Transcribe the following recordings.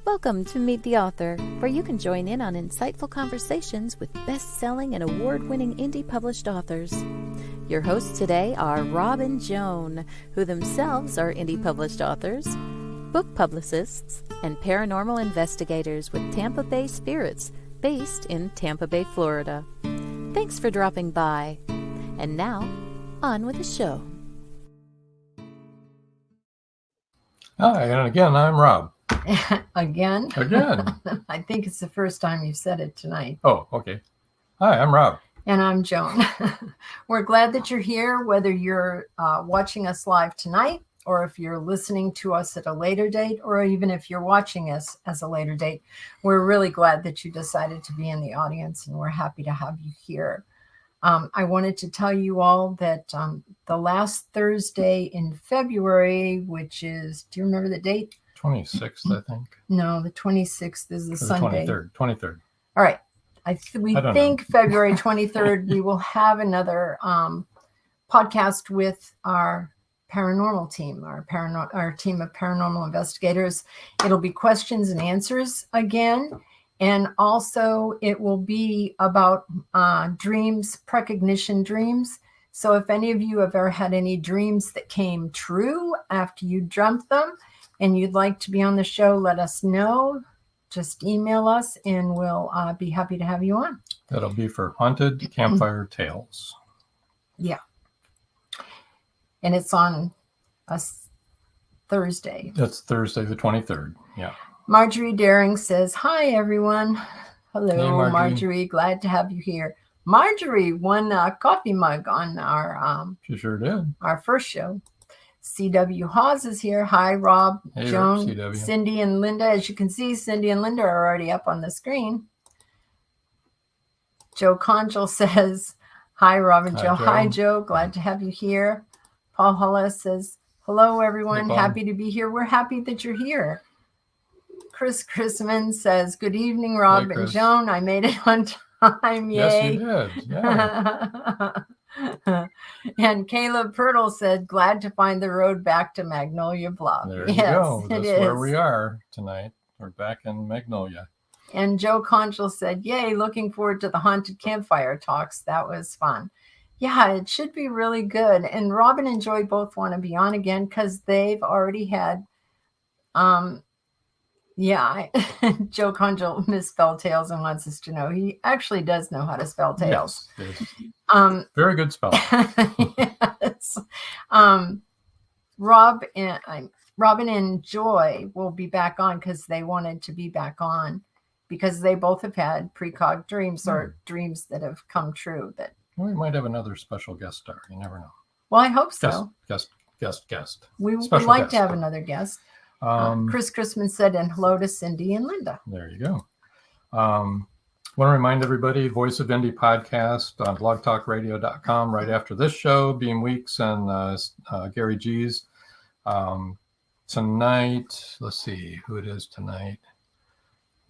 Welcome to Meet the Author, where you can join in on insightful conversations with best-selling and award-winning indie published authors. Your hosts today are Rob and Joan, who themselves are indie published authors, book publicists, and paranormal investigators with Tampa Bay Spirits, based in Tampa Bay, Florida. Thanks for dropping by. And now, on with the show. Hi, and again, I'm Rob. Again? Again. I think it's the first time you've said it tonight. Oh, okay. Hi, I'm Rob. And I'm Joan. We're glad that you're here, whether you're watching us live tonight, or if you're listening to us at a later date, or even if you're watching us as a later date. We're really glad that you decided to be in the audience, and we're happy to have you here. I wanted to tell you all that the last Thursday in February, which is, do you remember the date? 26th, I think. No, the 26th is the Sunday. 23rd. All right. We think February 23rd, we will have another podcast with our paranormal team, our team of paranormal investigators. It'll be questions and answers again. And also it will be about dreams, precognition dreams. So if any of you have ever had any dreams that came true after you dreamt them and you'd like to be on the show, let us know. Just email us and we'll be happy to have you on. That'll be for Haunted Campfire Tales. Yeah. And it's on a Thursday. That's Thursday the 23rd. Yeah. Marjorie Daring says, hi, everyone. Hello, Hey, Marjorie. Glad to have you here. Marjorie won a coffee mug on our she sure did. Our first show. C.W. Hawes is here. Hi, Rob, Hey, Joan, CW. Cindy, and Linda. As you can see, Cindy and Linda are already up on the screen. Joe Conjal says, hi, Rob and Joe. Hi, Joe. Glad to have you here. Paul Hollis says, hello, everyone. Hey, happy to be here. We're happy that you're here. Chris Chrisman says, good evening, Rob and Joan. I made it on time. Yay. Yes, you did. Yeah. And Caleb Pirtle said, glad to find the road back to Magnolia Bluff. There you go. That's where we are tonight. We're back in Magnolia. And Joe Conchal said, yay, looking forward to the haunted campfire talks. That was fun. Yeah, it should be really good. And Robin and Joy both want to be on again because they've already had Joe Conjal misspelled tails and wants us to know he actually does know how to spell tails. Yes, very good spelling. Yes. Robin and Joy will be back on because they wanted to be back on because they both have had precog dreams or dreams that have come true. That we might have another special guest star. You never know. Well, I hope so. Guest. We would like to have another guest. Chris Chrisman said, and hello to Cindy and Linda. There you go. Want to remind everybody, Voice of Indie podcast on blogtalkradio.com right after this show, Beam Weeks and Gary G's. Tonight, let's see who it is tonight.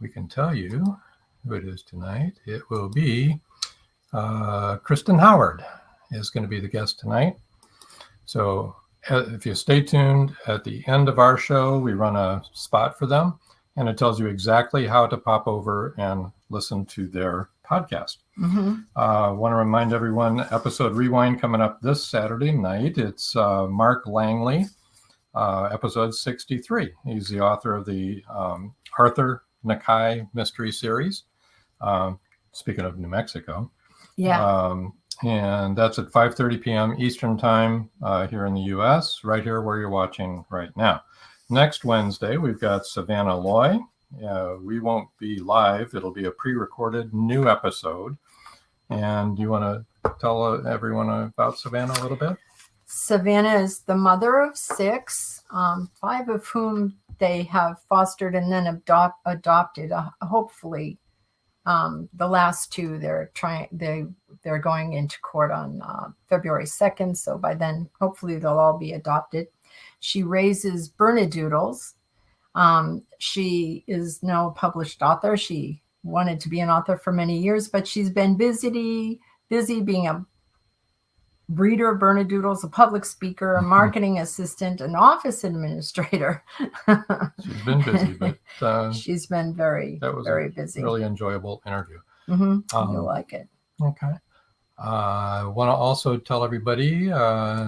We can tell you who it is tonight. It will be Kristen Howard is going to be the guest tonight. So if you stay tuned, at the end of our show, we run a spot for them, and it tells you exactly how to pop over and listen to their podcast. I want to remind everyone, episode rewind coming up this Saturday night. It's Mark Langley, episode 63. He's the author of the Arthur Nakai mystery series. Speaking of New Mexico. Yeah. And that's at 5:30 p.m. Eastern time here in the U.S., right here where you're watching right now. Next Wednesday, we've got Savannah Loy. We won't be live. It'll be a pre-recorded new episode. And you want to tell everyone about Savannah a little bit? Savannah is the mother of 6, 5 of whom they have fostered and then adopted, hopefully. The last 2, they're going into court on February 2nd. So by then, hopefully they'll all be adopted. She raises Bernedoodles. She is now a published author. She wanted to be an author for many years, but she's been busy being a breeder of Bernedoodles, a public speaker, a marketing assistant, an office administrator. She's been busy, but she's been very busy. Really enjoyable interview. You'll like it. Okay. I want to also tell everybody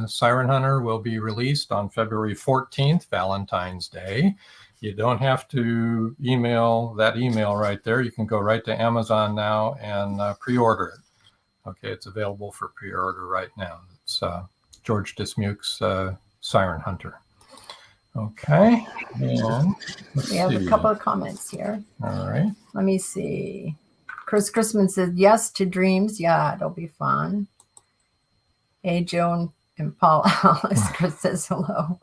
Siren Hunter will be released on February 14th, Valentine's Day. You don't have to email that email right there. You can go right to Amazon now and pre-order it. Okay, it's available for pre-order right now. It's George Dismuke's Siren Hunter. Okay, and we have a couple of comments here. All right. Let me see. Chris Chrisman says yes to dreams. Yeah, it'll be fun. Hey, Joan and Paul Alice. Chris says hello.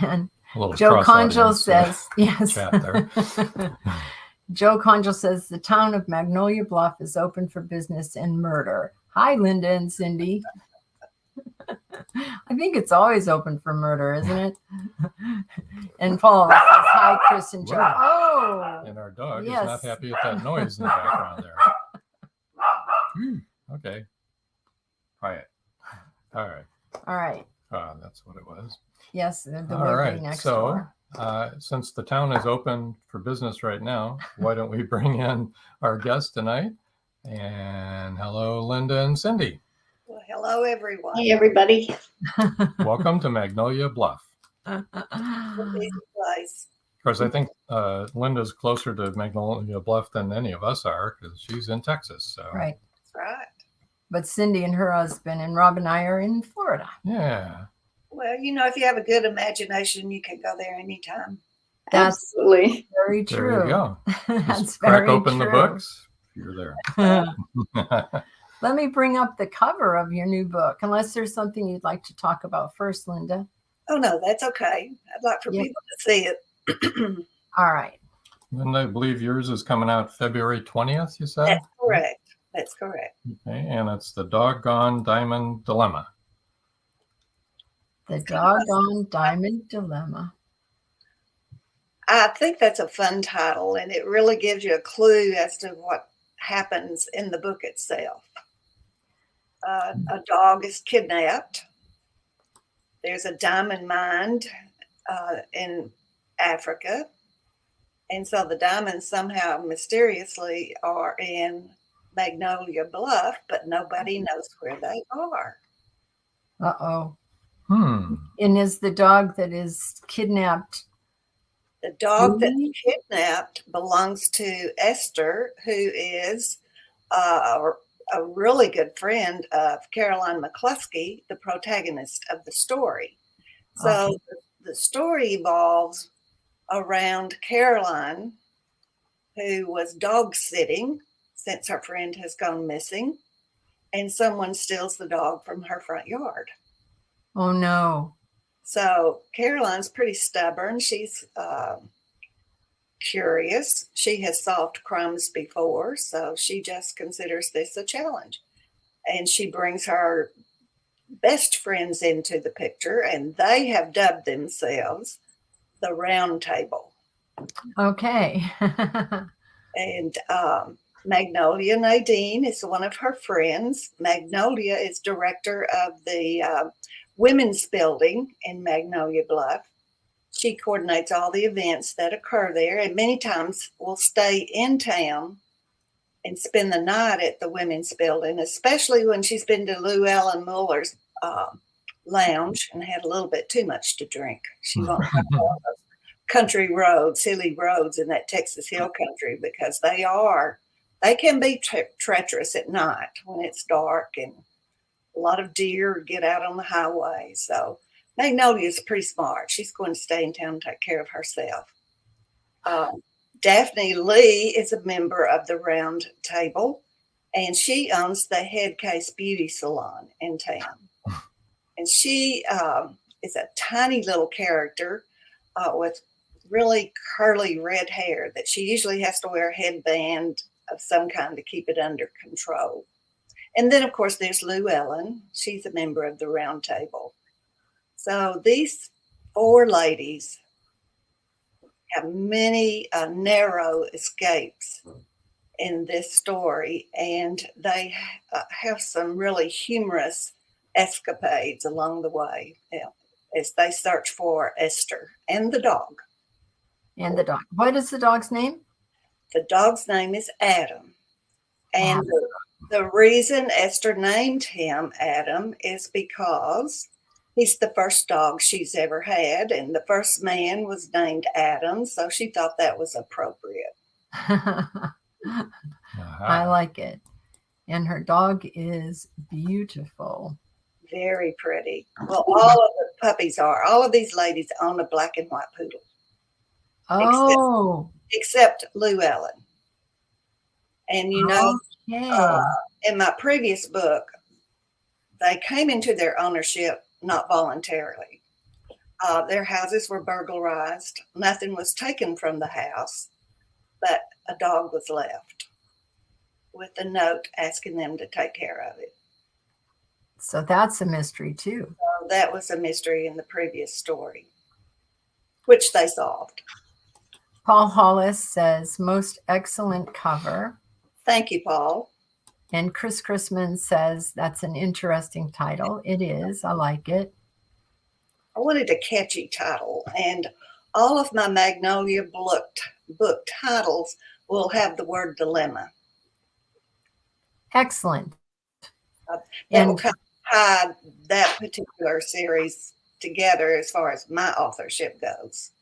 And Joe Conjo says yes. Chat there. Joe Conjo says the town of Magnolia Bluff is open for business and murder. Hi, Linda and Cindy. I think it's always open for murder, isn't it? And Paul says hi, Chris and Joe. Oh, and our dog is not happy at that noise in the background there. Okay, quiet. All right. That's what it was. Yes, the delivery next door. Since the town is open for business right now, why don't we bring in our guest tonight? And hello, Linda and Cindy. Well, hello, everyone. Hey, everybody. Welcome to Magnolia Bluff. Place. Of course, I think Linda's closer to Magnolia Bluff than any of us are because she's in Texas. So. Right. That's right. But Cindy and her husband and Rob and I are in Florida. Yeah. Well, if you have a good imagination, you can go there anytime. That's absolutely very true. There you go. That's Just crack very open true. the books. You're there. Let me bring up the cover of your new book, unless there's something you'd like to talk about first, Linda. Oh, no, that's okay. I'd like for people to see it. All right. Linda, I believe yours is coming out February 20th, you said? That's correct. That's correct. Okay, and it's the Doggone Diamond Dilemma. The Doggone Diamond Dilemma. I think that's a fun title, and it really gives you a clue as to what happens in the book itself. A dog is kidnapped. There's a diamond mine in Africa. And so the diamonds somehow mysteriously are in Magnolia Bluff, but nobody knows where they are. Uh-oh. And is the dog that is kidnapped? The dog that's kidnapped belongs to Esther, who is a really good friend of Caroline McCluskey, the protagonist of the story. So the story evolves around Caroline, who was dog sitting since her friend has gone missing, and someone steals the dog from her front yard. Oh, no. So Caroline's pretty stubborn. She's curious. She has solved crimes before, so she just considers this a challenge. And she brings her best friends into the picture, and they have dubbed themselves the Round Table. Okay. And Magnolia Nadine is one of her friends. Magnolia is director of the women's building in Magnolia Bluff. She coordinates all the events that occur there, and many times will stay in town and spend the night at the women's building, especially when she's been to Lou Ellen Muller's lounge and had a little bit too much to drink. She won't have country roads, hilly roads in that Texas Hill Country, because they can be treacherous at night when it's dark, and a lot of deer get out on the highway. So Magnolia is pretty smart. She's going to stay in town and take care of herself. Daphne Lee is a member of the Round Table, and she owns the Headcase Beauty Salon in town. And she is a tiny little character with really curly red hair that she usually has to wear a headband of some kind to keep it under control. And then, of course, there's Lou Ellen. She's a member of the Round Table. So these four ladies have many narrow escapes in this story, and they have some really humorous escapades along the way as they search for Esther and the dog. And the dog. What is the dog's name? The dog's name is Adam. And the reason Esther named him Adam is because he's the first dog she's ever had, and the first man was named Adam, so she thought that was appropriate. I like it. And her dog is beautiful. Very pretty. Well, all of the puppies are. All of these ladies own a black and white poodle. Oh. Except Lou Ellen. And you know, in my previous book, they came into their ownership not voluntarily. Their houses were burglarized. Nothing was taken from the house, but a dog was left with a note asking them to take care of it. So that's a mystery too. So that was a mystery in the previous story, which they solved. Paul Hollis says, most excellent cover. Thank you, Paul. And Chris Chrisman says, that's an interesting title. It is. I like it. I wanted a catchy title, and all of my Magnolia book titles will have the word dilemma. Excellent. That will kind of tie that particular series together as far as my authorship goes.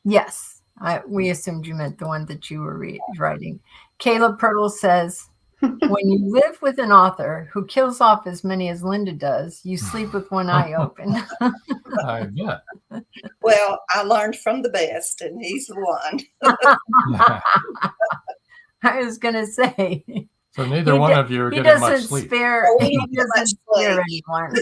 Yes. We assumed you meant the one that you were writing. Caleb Pirtle says, when you live with an author who kills off as many as Linda does, you sleep with one eye open. I bet. Well, I learned from the best, and he's the one. I was going to say. So neither one of you are getting much sleep. He doesn't spare anyone.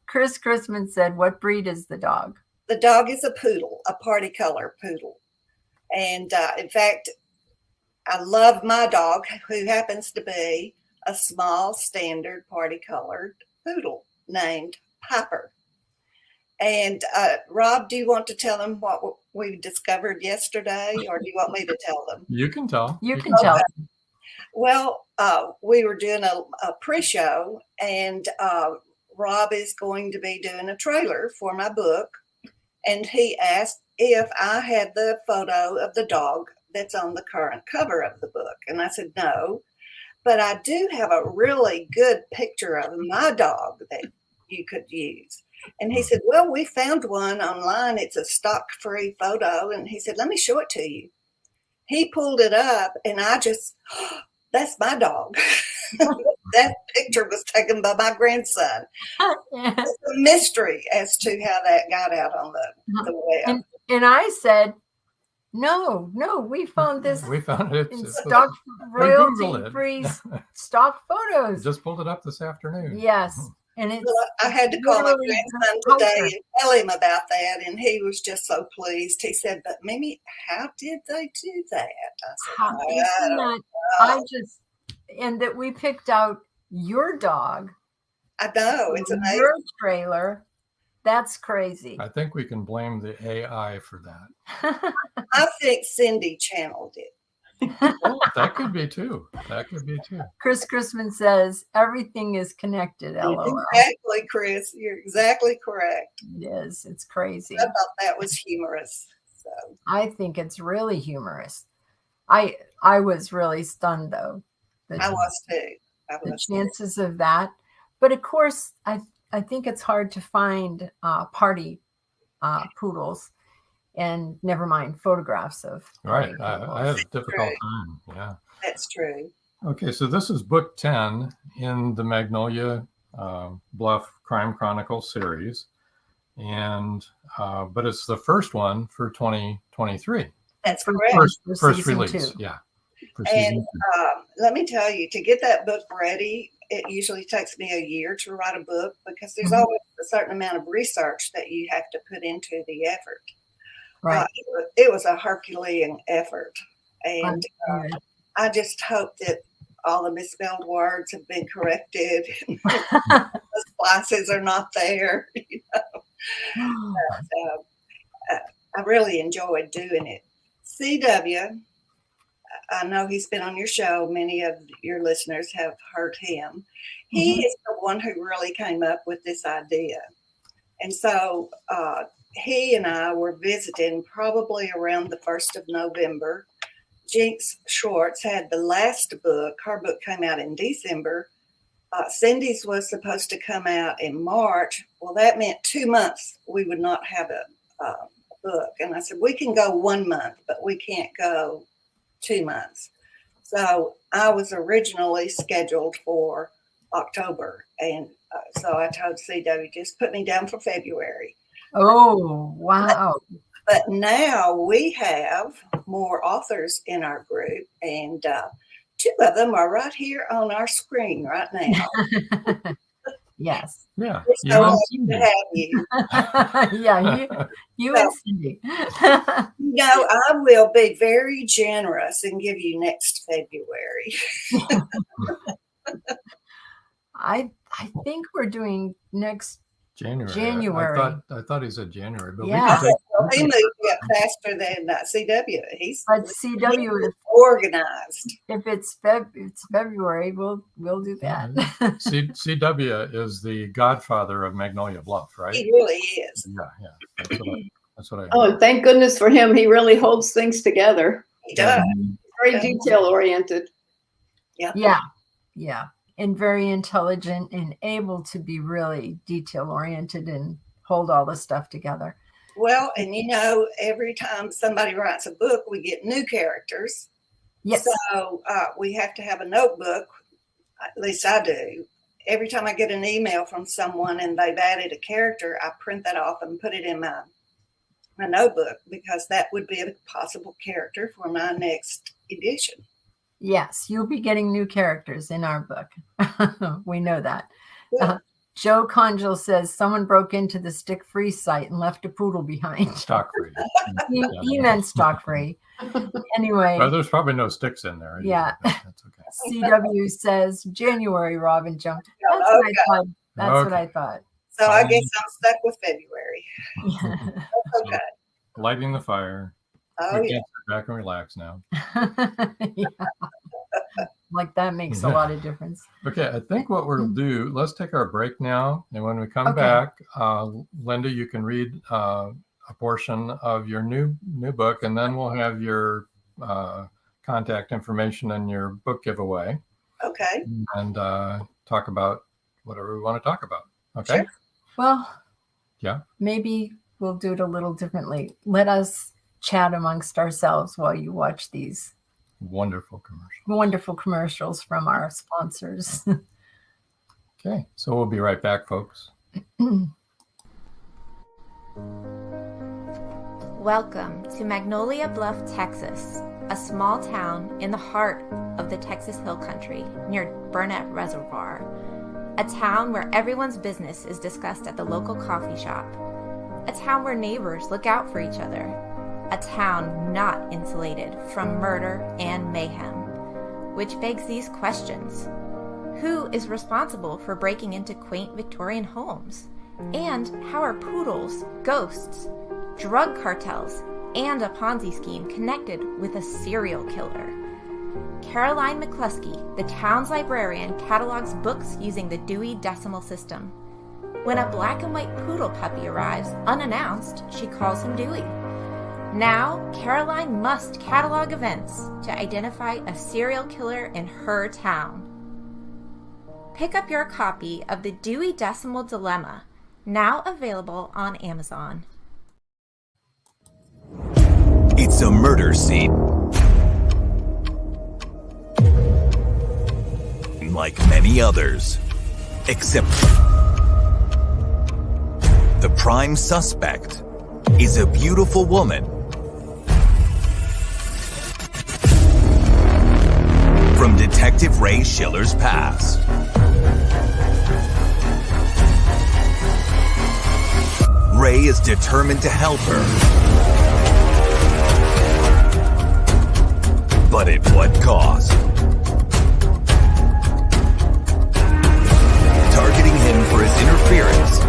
Chris Chrisman said, what breed is the dog? The dog is a poodle, a party color poodle. And in fact, I love my dog, who happens to be a small standard party colored poodle named Piper. And Rob, do you want to tell them what we discovered yesterday, or do you want me to tell them? You can tell. You can tell them. Well, we were doing a pre-show, and Rob is going to be doing a trailer for my book. And he asked if I had the photo of the dog that's on the current cover of the book. And I said, no, but I do have a really good picture of my dog that you could use. And he said, well, we found one online. It's a stock-free photo. And he said, let me show it to you. He pulled it up, and I just, that's my dog. That picture was taken by my grandson. Yeah. It's a mystery as to how that got out on the web. And I said, no, we found this. We found it in stock, royalty-free stock photos. Just pulled it up this afternoon. Yes. And it's I had to call my grandson today and tell him about that, and he was just so pleased. He said, but Mimi, how did they do that? I said, and that we picked out your dog. I know, it's amazing. Your trailer. That's crazy. I think we can blame the AI for that. I think Cindy channeled it. Oh, that could be too. Chris Chrisman says everything is connected. LOL. Exactly, Chris. You're exactly correct. It is. It's crazy. I thought that was humorous. So I think it's really humorous. I was really stunned though. I was too. The chances of that. But of course, I think it's hard to find party poodles, and never mind photographs of. Right. I have a difficult time. Yeah. That's true. Okay. So this is book 10 in the Magnolia Bluff Crime Chronicle series. And, but it's the first one for 2023. That's correct. First release. Yeah. And let me tell you, to get that book ready, it usually takes me a year to write a book, because there's always a certain amount of research that you have to put into the effort. Right. It was a Herculean effort. And I just hope that all the misspelled words have been corrected. The splices are not there. You know? But, I really enjoyed doing it. CW, I know he's been on your show. Many of your listeners have heard him. He is the one who really came up with this idea. And so he and I were visiting probably around the 1st of November. Jinx Schwartz had the last book. Her book came out in December. Cindy's was supposed to come out in March. Well, that meant 2 months we would not have a book. And I said, we can go 1 month, but we can't go 2 months. So I was originally scheduled for October. And so I told CW, just put me down for February. Oh, wow. But now we have more authors in our group, and 2 of them are right here on our screen right now. Yes. Yeah. So happy to have you. Yeah, you and Cindy. I will be very generous and give you next February. I think we're doing next January. I thought he said January, but yeah. He moved up faster than CW. He's CW is organized. If it's February, we'll do that. CW is the godfather of Magnolia Bluff, right? He really is. Yeah. That's what I heard. Oh, thank goodness for him. He really holds things together. He does. Very detail oriented. Yeah. And very intelligent and able to be really detail oriented and hold all the stuff together. Well, and every time somebody writes a book, we get new characters. Yes. So we have to have a notebook. At least I do. Every time I get an email from someone and they've added a character, I print that off and put it in my notebook, because that would be a possible character for my next edition. Yes, you'll be getting new characters in our book. We know that. Joe Conjal says someone broke into the Stick Free site and left a poodle behind. Stock free. He meant stock free. Anyway. Well, there's probably no sticks in there. Yeah. That's okay. CW says January, Robin jumped. That's what I thought. So I guess I'm stuck with February. That's okay. Lighting the fire. Oh, we can sit back and relax now. Yeah. Like that makes a lot of difference. Okay, I think what we'll do, let's take our break now. And when we come back, Linda, you can read a portion of your new book, and then we'll have your contact information and your book giveaway. Okay. And talk about whatever we want to talk about. Okay. Sure. Well, yeah. Maybe we'll do it a little differently. Let us chat amongst ourselves while you watch these wonderful commercials from our sponsors. Okay, so we'll be right back, folks. Welcome to Magnolia Bluff, Texas, a small town in the heart of the Texas Hill Country near Burnett Reservoir. A town where everyone's business is discussed at the local coffee shop. A town where neighbors look out for each other. A town not insulated from murder and mayhem. Which begs these questions. Who is responsible for breaking into quaint Victorian homes? And how are poodles, ghosts, drug cartels, and a Ponzi scheme connected with a serial killer? Caroline McCluskey, the town's librarian, catalogs books using the Dewey Decimal System. When a black and white poodle puppy arrives unannounced, she calls him Dewey. Now, Caroline must catalog events to identify a serial killer in her town. Pick up your copy of the Dewey Decimal Dilemma, now available on Amazon. It's a murder scene. Like many others, except the prime suspect is a beautiful woman from Detective Ray Schiller's past. Ray is determined to help her. But at what cost? Targeting him for his interference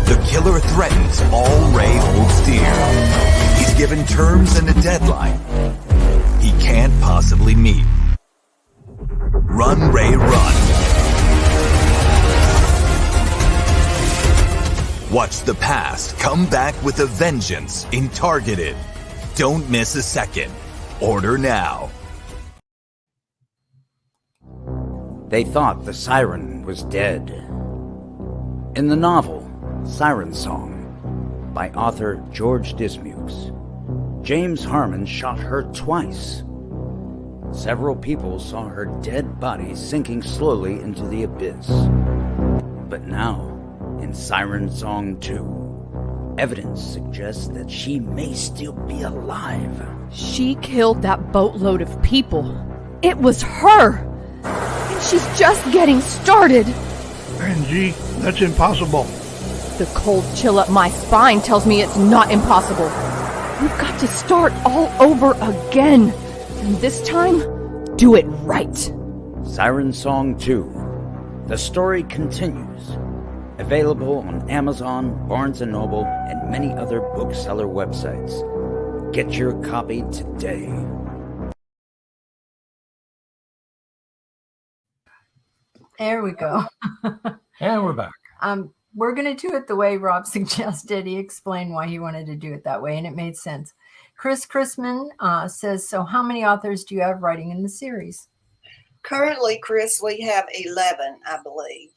The killer threatens all Ray holds dear. He's given terms and a deadline he can't possibly meet. Run, Ray, run. Watch the past come back with a vengeance in Targeted. Don't miss a second. Order now. They thought the siren was dead. In the novel Siren Song by author George Dismukes, James Harmon shot her twice. Several people saw her dead body sinking slowly into the abyss. But now, in Siren Song 2, evidence suggests that she may still be alive. She killed that boatload of people. It was her! And she's just getting started! Angie, that's impossible. The cold chill up my spine tells me it's not impossible. We've got to start all over again. And this time, do it right. Siren Song 2. The story continues. Available on Amazon, Barnes & Noble, and many other bookseller websites. Get your copy today. There we go. And we're back. We're going to do it the way Rob suggested. He explained why he wanted to do it that way, and it made sense. Chris Chrisman says, so how many authors do you have writing in the series? Currently, Chris, we have 11, I believe.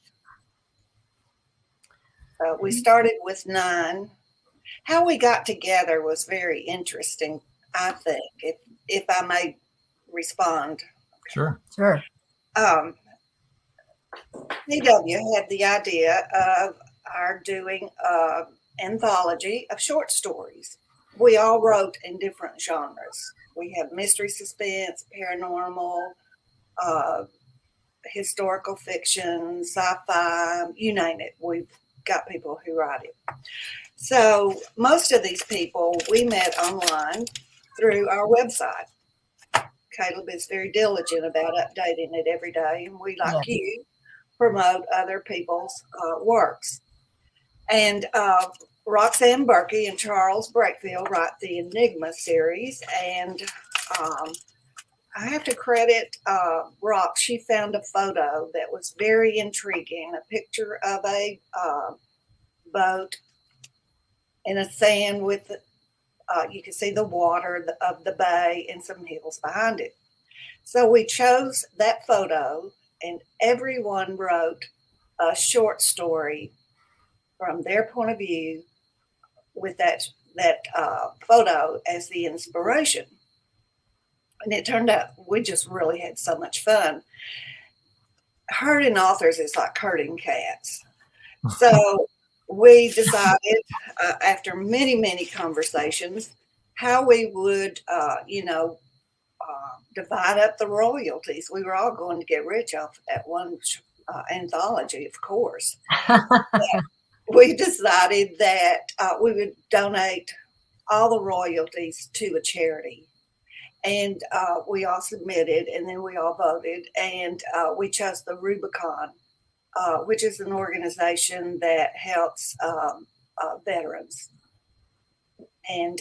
We started with 9. How we got together was very interesting, I think, if I may respond. Sure. Sure. PW had the idea of our doing an anthology of short stories. We all wrote in different genres. We have mystery, suspense, paranormal, historical fiction, sci-fi, you name it. We've got people who write it. So most of these people we met online through our website. Caleb is very diligent about updating it every day, and we, like you, promote other people's works. And Roxanne Berkey and Charles Brakefield write the Enigma series, and I have to credit Rox. She found a photo that was very intriguing, a picture of a boat in a sand with, you can see the water of the bay and some hills behind it. So we chose that photo, and everyone wrote a short story from their point of view with that photo as the inspiration. And it turned out we just really had so much fun. Herding authors is like herding cats. So we decided after many, many conversations how we would, divide up the royalties. We were all going to get rich off at one anthology, of course. We decided that we would donate all the royalties to a charity. And we all submitted, and then we all voted, and we chose the Rubicon, which is an organization that helps veterans. And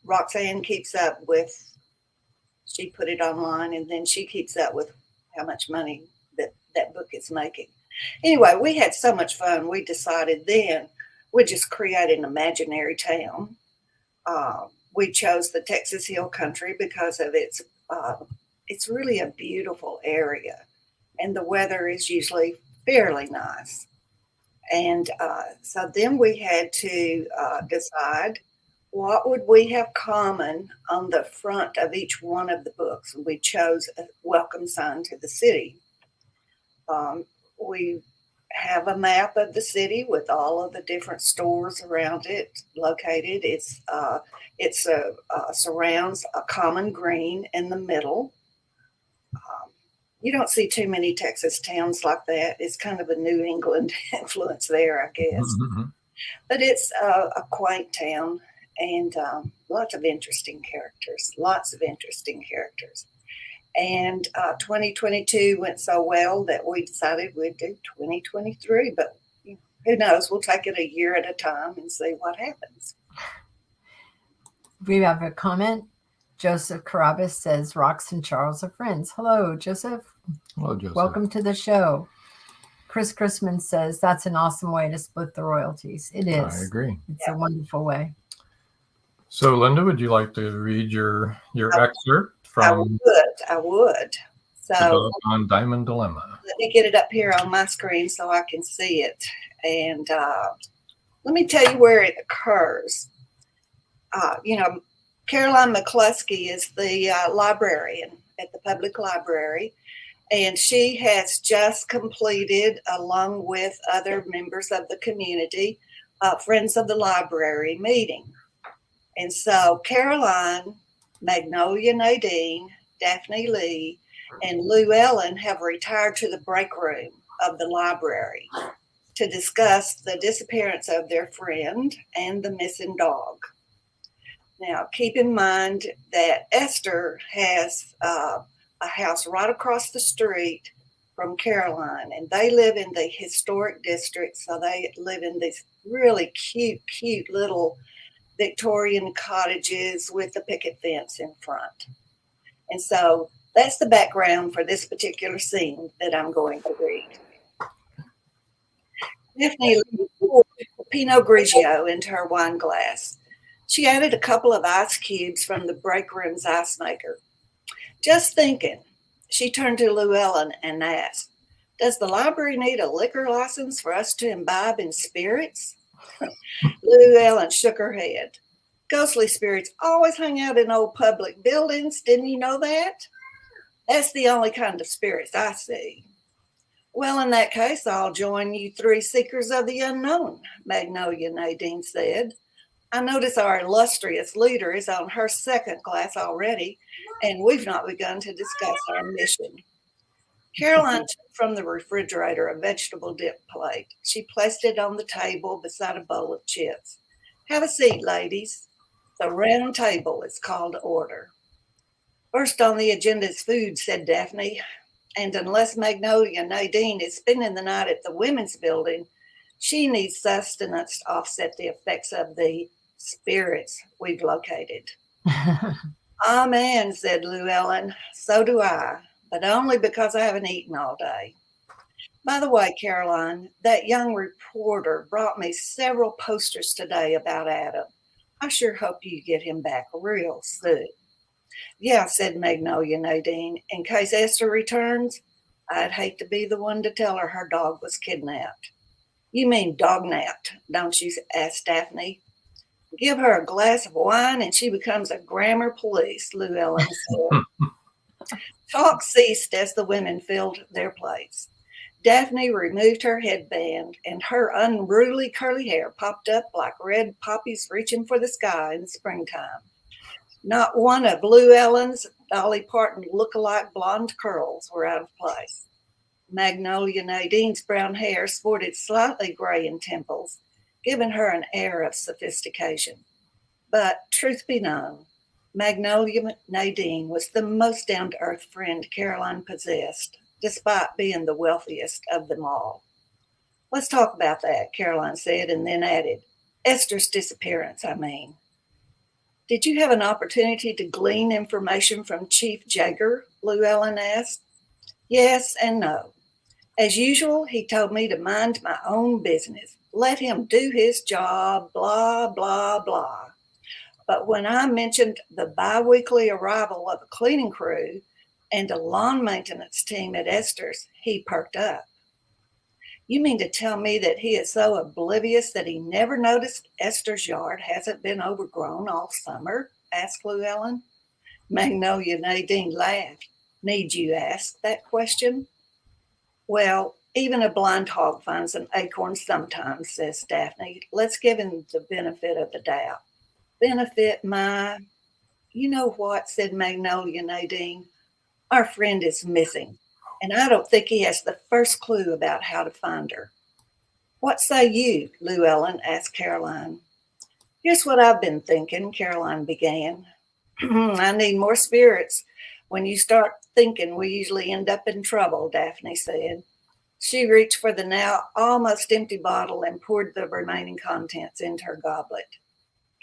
Roxanne keeps up with, she put it online, and then she keeps up with how much money that book is making. Anyway, we had so much fun. We decided then we'd just create an imaginary town. We chose the Texas Hill Country because of it's really a beautiful area, and the weather is usually fairly nice. And so then we had to decide what would we have common on the front of each one of the books. We chose a welcome sign to the city. We have a map of the city with all of the different stores around it located. It surrounds a common green in the middle. You don't see too many Texas towns like that. It's kind of a New England influence there, I guess. Mm-hmm. But it's a quaint town, and lots of interesting characters. And 2022 went so well that we decided we'd do 2023, but who knows? We'll take it a year at a time and see what happens. We have a comment. Joseph Carabas says, Rox and Charles are friends. Hello, Joseph. Hello, Joseph. Welcome to the show. Chris Chrisman says, that's an awesome way to split the royalties. It is. I agree. It's a wonderful way. So, Linda, would you like to read your excerpt from I would. So on Diamond Dilemma? Let me get it up here on my screen so I can see it. And let me tell you where it occurs. Caroline McCluskey is the librarian at the public library, and she has just completed, along with other members of the community, Friends of the Library meeting. And so Caroline, Magnolia Nadine, Daphne Lee, and Lou Ellen have retired to the break room of the library to discuss the disappearance of their friend and the missing dog. Now, keep in mind that Esther has a house right across the street from Caroline, and they live in the historic district, so they live in these really cute little Victorian cottages with the picket fence in front. And so that's the background for this particular scene that I'm going to read. Daphne poured Pinot Grigio into her wine glass. She added a couple of ice cubes from the break room's ice maker. Just thinking, she turned to Llewellyn and asked, does the library need a liquor license for us to imbibe in spirits? Llewellyn shook her head. Ghostly spirits always hang out in old public buildings. Didn't you know that? That's the only kind of spirits I see. Well, in that case, I'll join you three seekers of the unknown, Magnolia Nadine said. I notice our illustrious leader is on her second glass already, and we've not begun to discuss our mission. Caroline took from the refrigerator a vegetable dip plate. She placed it on the table beside a bowl of chips. Have a seat, ladies. The round table is called to order. First on the agenda is food, said Daphne. And unless Magnolia Nadine is spending the night at the women's building, she needs sustenance to offset the effects of the spirits we've located. Amen, said Llewellyn. So do I, but only because I haven't eaten all day. By the way, Caroline, that young reporter brought me several posters today about Adam. I sure hope you get him back real soon. Yeah, said Magnolia Nadine. In case Esther returns, I'd hate to be the one to tell her dog was kidnapped. You mean dognapped, don't you? Asked Daphne. Give her a glass of wine and she becomes a grammar police, Llewellyn said. Talk ceased as the women filled their plates. Daphne removed her headband and her unruly curly hair popped up like red poppies reaching for the sky in springtime. Not one of Llewellyn's Dolly Parton look-alike blonde curls were out of place. Magnolia Nadine's brown hair sported slightly gray in temples, giving her an air of sophistication. But truth be known, Magnolia Nadine was the most down-to-earth friend Caroline possessed, despite being the wealthiest of them all. Let's talk about that, Caroline said, and then added, Esther's disappearance, I mean. Did you have an opportunity to glean information from Chief Jaeger? Llewellyn asked. Yes and no. As usual, he told me to mind my own business. Let him do his job, blah, blah, blah. But when I mentioned the bi-weekly arrival of a cleaning crew and a lawn maintenance team at Esther's, he perked up. You mean to tell me that he is so oblivious that he never noticed Esther's yard hasn't been overgrown all summer? Asked Llewellyn. Magnolia Nadine laughed. Need you ask that question? Well, even a blind hog finds an acorn sometimes, says Daphne. Let's give him the benefit of the doubt. Benefit my... You know what, said Magnolia Nadine. Our friend is missing, and I don't think he has the first clue about how to find her. What say you, Llewellyn? Asked Caroline. Here's what I've been thinking, Caroline began. I need more spirits. When you start thinking, we usually end up in trouble, Daphne said. She reached for the now almost empty bottle and poured the remaining contents into her goblet.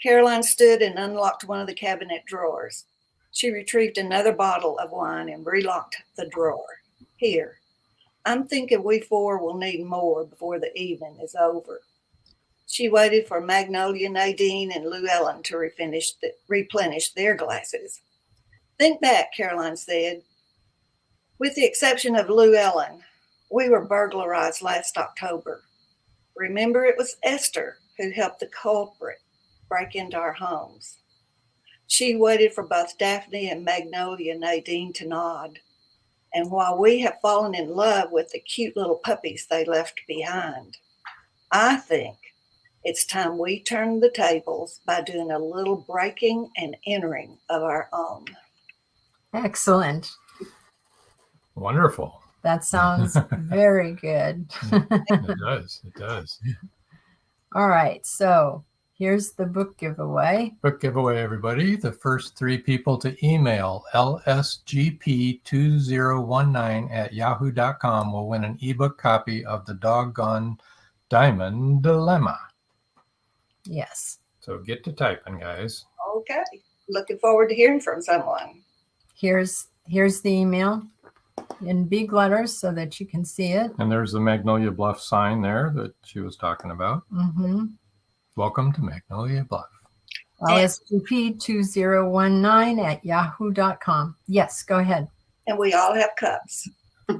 Caroline stood and unlocked one of the cabinet drawers. She retrieved another bottle of wine and relocked the drawer. Here, I'm thinking we four will need more before the evening is over. She waited for Magnolia, Nadine, and Lou Ellen to replenish their glasses. Think back, Caroline said. With the exception of Lou Ellen, we were burglarized last October. Remember, it was Esther who helped the culprit break into our homes. She waited for both Daphne and Magnolia Nadine to nod. And while we have fallen in love with the cute little puppies they left behind, I think it's time we turn the tables by doing a little breaking and entering of our own. Excellent. Wonderful. That sounds very good. It does. It does. All right. So here's the book giveaway. Book giveaway, everybody. The first 3 people to email lsgp2019@yahoo.com will win an ebook copy of The Doggone Diamond Dilemma. Yes. So get to typing, guys. Okay. Looking forward to hearing from someone. Here's the email in big letters so that you can see it. And there's the Magnolia Bluff sign there that she was talking about. Mm-hmm. Welcome to Magnolia Bluff. lsgp2019@yahoo.com. Yes, go ahead. And we all have cups.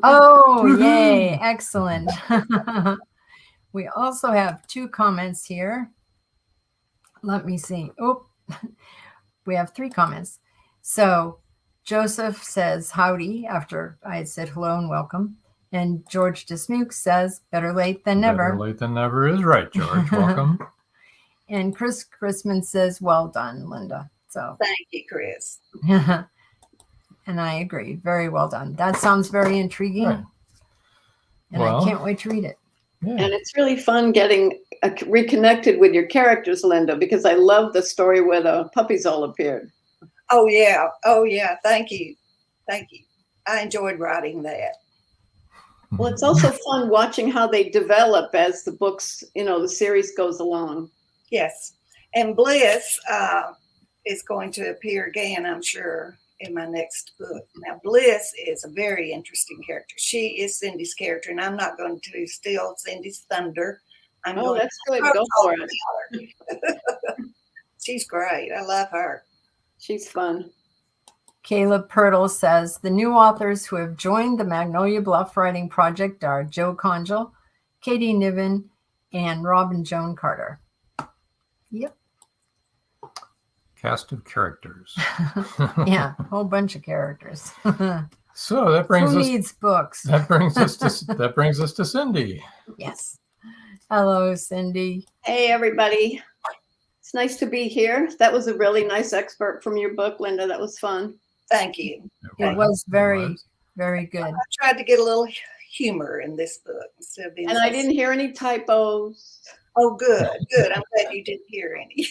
Oh, yay. Excellent. We also have 2 comments here. Let me see. Oh, we have 3 comments. So Joseph says howdy after I had said hello and welcome. And George Dismuke says better late than never. Better late than never is right, George. Welcome. And Chris Chrisman says, well done, Linda. So thank you, Chris. And I agree. Very well done. That sounds very intriguing. Right. And I can't wait to read it. Yeah. And it's really fun getting reconnected with your characters, Linda, because I love the story where the puppies all appeared. Oh, yeah. Oh, yeah. Thank you. Thank you. I enjoyed writing that. Well, it's also fun watching how they develop as the books, the series goes along. Yes. And Bliss is going to appear again, I'm sure, in my next book. Now, Bliss is a very interesting character. She is Cindy's character, and I'm not going to steal Cindy's thunder. That's good. Go for it. She's great. I love her. She's fun. Caleb Pirtle says, the new authors who have joined the Magnolia Bluff Writing Project are Joe Conjal, Katie Niven, and Robin Joan Carter. Yep. Cast of characters. Yeah, a whole bunch of characters. So that brings Who us needs books? That brings us to Cindy. Yes. Hello, Cindy. Hey, everybody. It's nice to be here. That was a really nice excerpt from your book, Linda. That was fun. Thank you. It was very, very good. I tried to get a little humor in this book instead of being. And I didn't hear any typos. Oh, good. I'm glad you didn't hear any.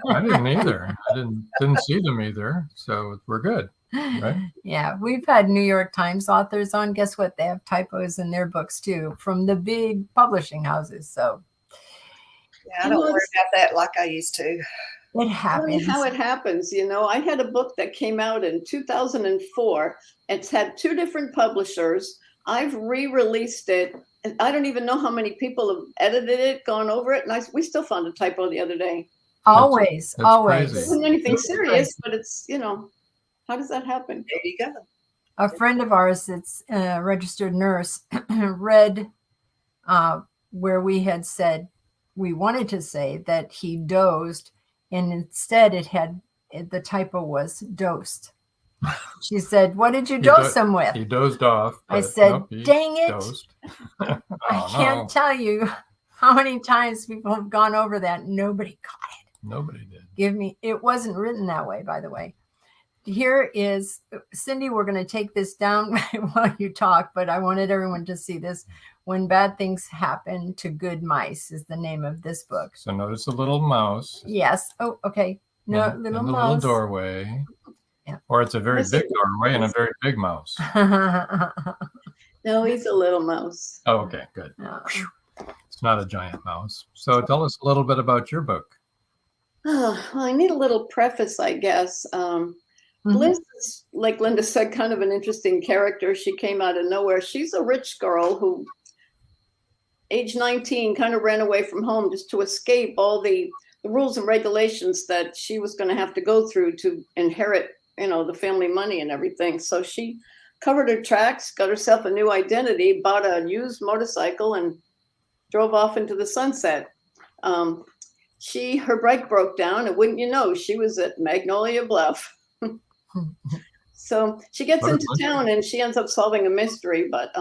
I didn't either. I didn't see them either. So we're good, right? Yeah, we've had New York Times authors on. Guess what? They have typos in their books too, from the big publishing houses. So yeah, I don't worry about that like I used to. It happens. How it happens, I had a book that came out in 2004. It's had 2 different publishers. I've re-released it. And I don't even know how many people have edited it, gone over it. And we still found a typo the other day. Always. Crazy. It wasn't anything serious, but it's, how does that happen? There you go. A friend of ours that's a registered nurse read where we had said, we wanted to say that he dozed, and instead the typo was dosed. She said, what did you dose him with? He dozed off. I said, nope, dang it. Dozed. I can't tell you how many times people have gone over that. Nobody caught it. Nobody did. It wasn't written that way, by the way. Here is, Cindy, we're going to take this down while you talk, but I wanted everyone to see this. When Bad Things Happen to Good Mice is the name of this book. So notice a little mouse. Yes. Oh, okay. No, in little the mouse. little doorway. Yeah. Or it's a very big doorway and a very big mouse. No, he's a little mouse. Oh, okay, good. It's not a giant mouse. So tell us a little bit about your book. Oh, well, I need a little preface, I guess. Liz is, like Linda said, kind of an interesting character. She came out of nowhere. She's a rich girl who, age 19, kind of ran away from home just to escape all the rules and regulations that she was going to have to go through to inherit, the family money and everything. So she covered her tracks, got herself a new identity, bought a used motorcycle, and drove off into the sunset. Her bike broke down, and wouldn't you know, she was at Magnolia Bluff. So she gets into town and she ends up solving a mystery. But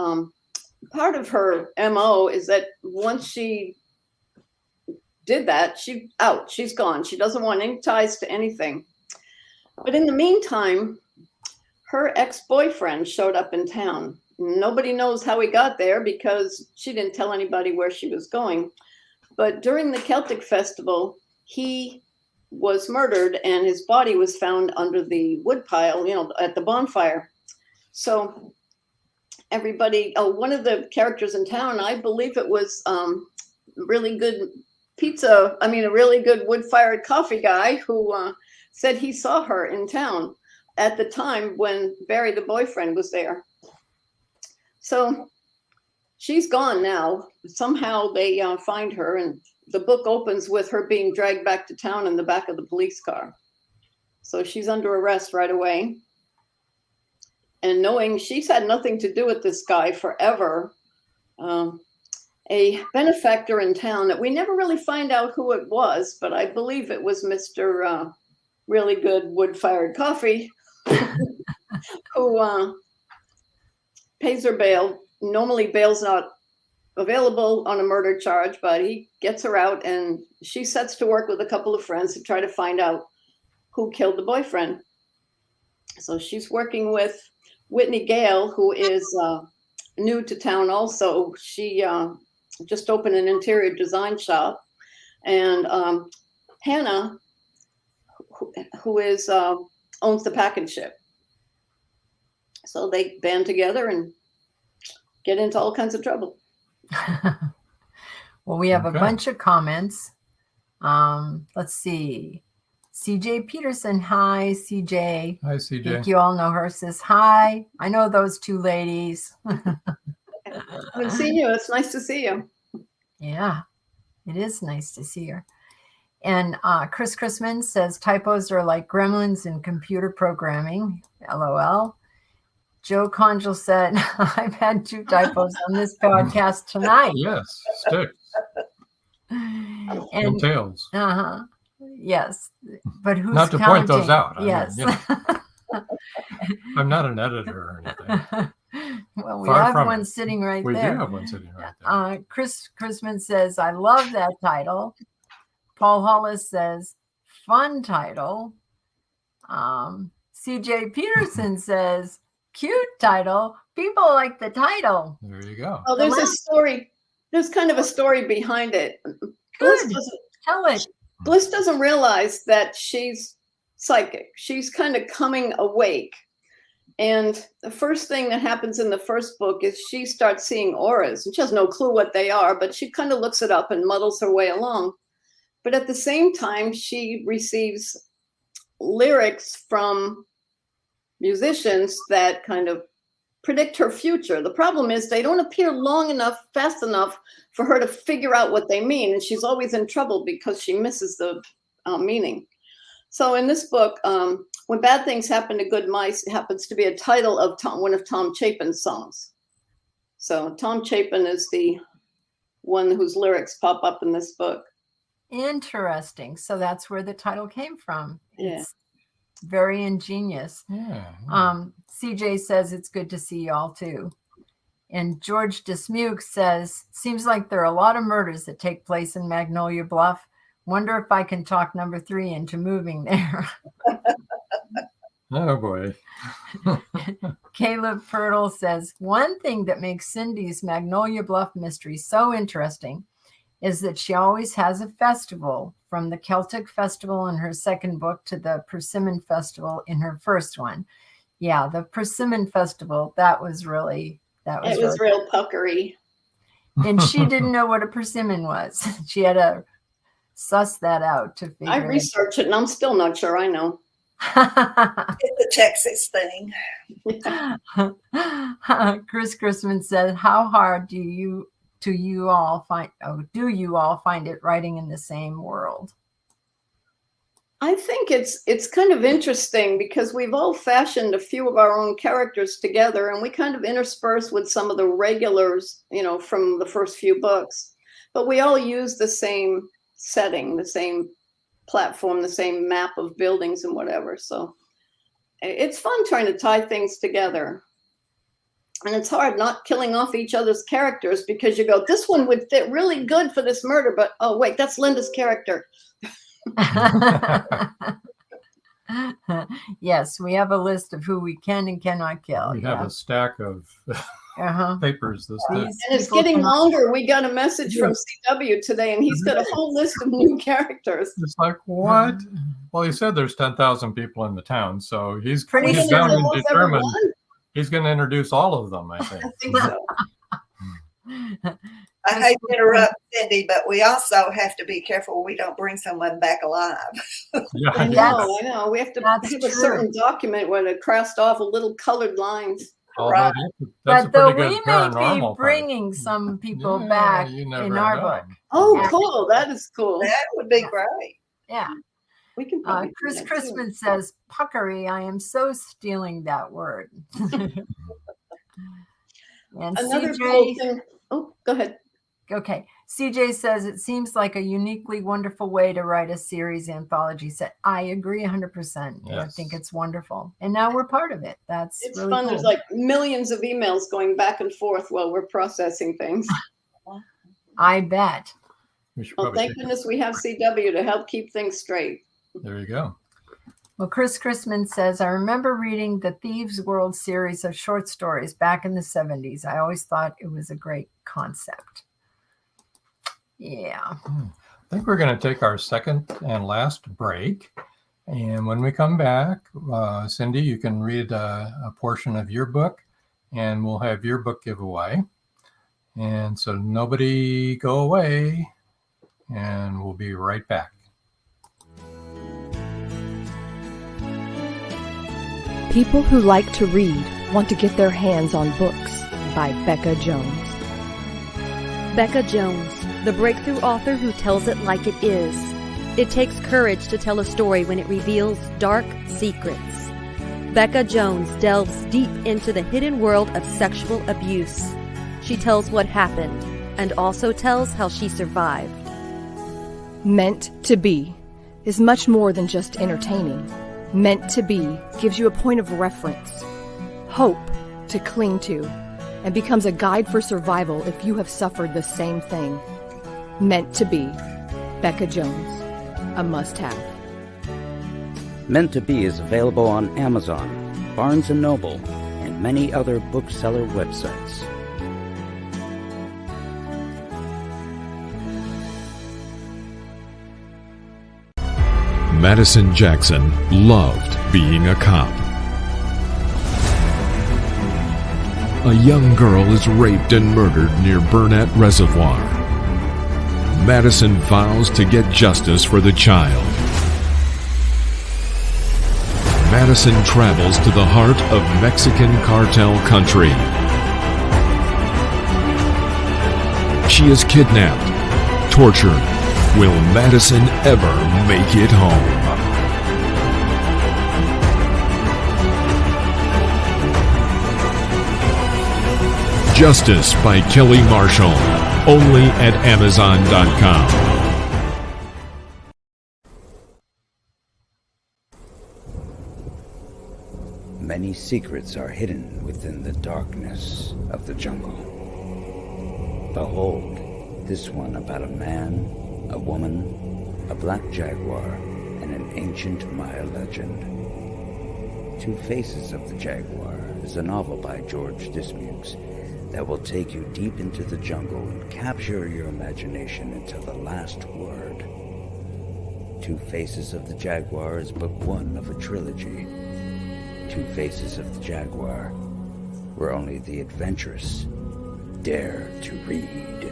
part of her MO is that once she did that, she's gone. She doesn't want any ties to anything. But in the meantime, her ex-boyfriend showed up in town. Nobody knows how he got there because she didn't tell anybody where she was going. But during the Celtic Festival, he was murdered and his body was found under the woodpile, at the bonfire. So everybody, one of the characters in town, I believe it was really good a really good wood-fired coffee guy who said he saw her in town at the time when Barry, the boyfriend, was there. So she's gone now. Somehow they find her, and the book opens with her being dragged back to town in the back of the police car. So she's under arrest right away. And knowing she's had nothing to do with this guy forever, a benefactor in town that we never really find out who it was, but I believe it was Mr. Really Good Wood-Fired Coffee, who pays her bail. Normally bail's not available on a murder charge, but he gets her out, and she sets to work with a couple of friends to try to find out who killed the boyfriend. So she's working with Whitney Gale, who is new to town also. She just opened an interior design shop, and Hannah, who is owns the package ship. So they band together and get into all kinds of trouble. Well, we have a bunch of comments. Let's see. CJ Peterson. Hi, CJ. Hi, CJ. I think you all know her. Says, hi. I know those two ladies. I haven't seen you. It's nice to see you. Yeah, it is nice to see her. And Chris Chrisman says, typos are like gremlins in computer programming. LOL. Joe Conjal said, I've had 2 typos on this podcast tonight. Yes, sticks. And tails. Yes, but who's not to counting? Point those out. Yes. I'm not an editor or anything. Well, we have one sitting right there. We do have one sitting right there. Chris Chrisman says, I love that title. Paul Hollis says, fun title. CJ Peterson says, cute title. People like the title. There you go. Oh, there's a story. There's kind of a story behind it. Tell it. Bliss doesn't realize that she's psychic. She's kind of coming awake. And the first thing that happens in the first book is she starts seeing auras. And she has no clue what they are, but she kind of looks it up and muddles her way along. But at the same time, she receives lyrics from musicians that kind of predict her future. The problem is they don't appear long enough, fast enough for her to figure out what they mean. And she's always in trouble because she misses the meaning. So in this book, When Bad Things Happen to Good Mice, it happens to be a title of one of Tom Chapin's songs. So Tom Chapin is the one whose lyrics pop up in this book. Interesting. So that's where the title came from. Yeah. It's very ingenious. Yeah. CJ says it's good to see y'all too. And George Dismuke says, seems like there are a lot of murders that take place in Magnolia Bluff. Wonder if I can talk number 3 into moving there. Oh boy. Caleb Pirtle says, one thing that makes Cindy's Magnolia Bluff mystery so interesting is that she always has a festival, from the Celtic Festival in her second book to the Persimmon Festival in her first one. Yeah, the Persimmon Festival, that was really That was it was real puckery. And she didn't know what a persimmon was. She had to suss that out to figure I researched it and I'm still not sure I know. It's a Texas thing. Chris Chrisman said, how hard do you all find it writing in the same world? I think it's kind of interesting because we've all fashioned a few of our own characters together, and we kind of intersperse with some of the regulars, from the first few books. But we all use the same setting, the same platform, the same map of buildings and whatever. So it's fun trying to tie things together. And it's hard not killing off each other's characters because you go, this one would fit really good for this murder, but oh wait, that's Linda's character. Yes, we have a list of who we can and cannot kill. We have a stack of papers. And it's getting longer. We got a message from CW today, and he's got a whole list of new characters. It's like, what? Well, he said there's 10,000 people in the town, so he's bound and determined. He's going to introduce all of them, I think. I think so. I hate to interrupt, Cindy, but we also have to be careful we don't bring someone back alive. Yeah, I know. We have to have a certain document where it crossed off a little colored lines. Right. But though we may be bringing some people back in our book. Oh, cool. That is cool. That would be great. Yeah. We can Chris Chrisman says, puckery, I am so stealing that word. And another CJ, cool thing. Oh, go ahead. Okay. CJ says it seems like a uniquely wonderful way to write a series anthology set. I agree 100%. Yes. I think it's wonderful. And now we're part of it. It's really fun. cool. There's like millions of emails going back and forth while we're processing things. I bet. Well, thank goodness we have CW to help keep things straight. There you go. Well, Chris Chrisman says, I remember reading the Thieves World series of short stories back in the 70s. I always thought it was a great concept. Yeah. I think we're going to take our second and last break. And when we come back, Cindy, you can read a portion of your book, and we'll have your book giveaway. And so nobody go away, and we'll be right back. People Who Like to Read Want to Get Their Hands on Books by Becca Jones. Becca Jones, the breakthrough author who tells it like it is. It takes courage to tell a story when it reveals dark secrets. Becca Jones delves deep into the hidden world of sexual abuse. She tells what happened and also tells how she survived. Meant to Be is much more than just entertaining. Meant to Be gives you a point of reference, hope to cling to, and becomes a guide for survival if you have suffered the same thing. Meant to Be, Becca Jones, a must-have. Meant to Be is available on Amazon, Barnes & Noble, and many other bookseller websites. Madison Jackson loved being a cop. A young girl is raped and murdered near Burnett Reservoir. Madison vows to get justice for the child. Madison travels to the heart of Mexican cartel country. She is kidnapped, tortured. Will Madison ever make it home? Justice by Kelly Marshall, only at Amazon.com. Many secrets are hidden within the darkness of the jungle. Behold, this one about a man, a woman, a black jaguar, and an ancient Maya legend. Two Faces of the Jaguar is a novel by George Dismukes that will take you deep into the jungle and capture your imagination until the last word. Two Faces of the Jaguar is book one of a trilogy. Two Faces of the Jaguar, where only the adventurous dare to read.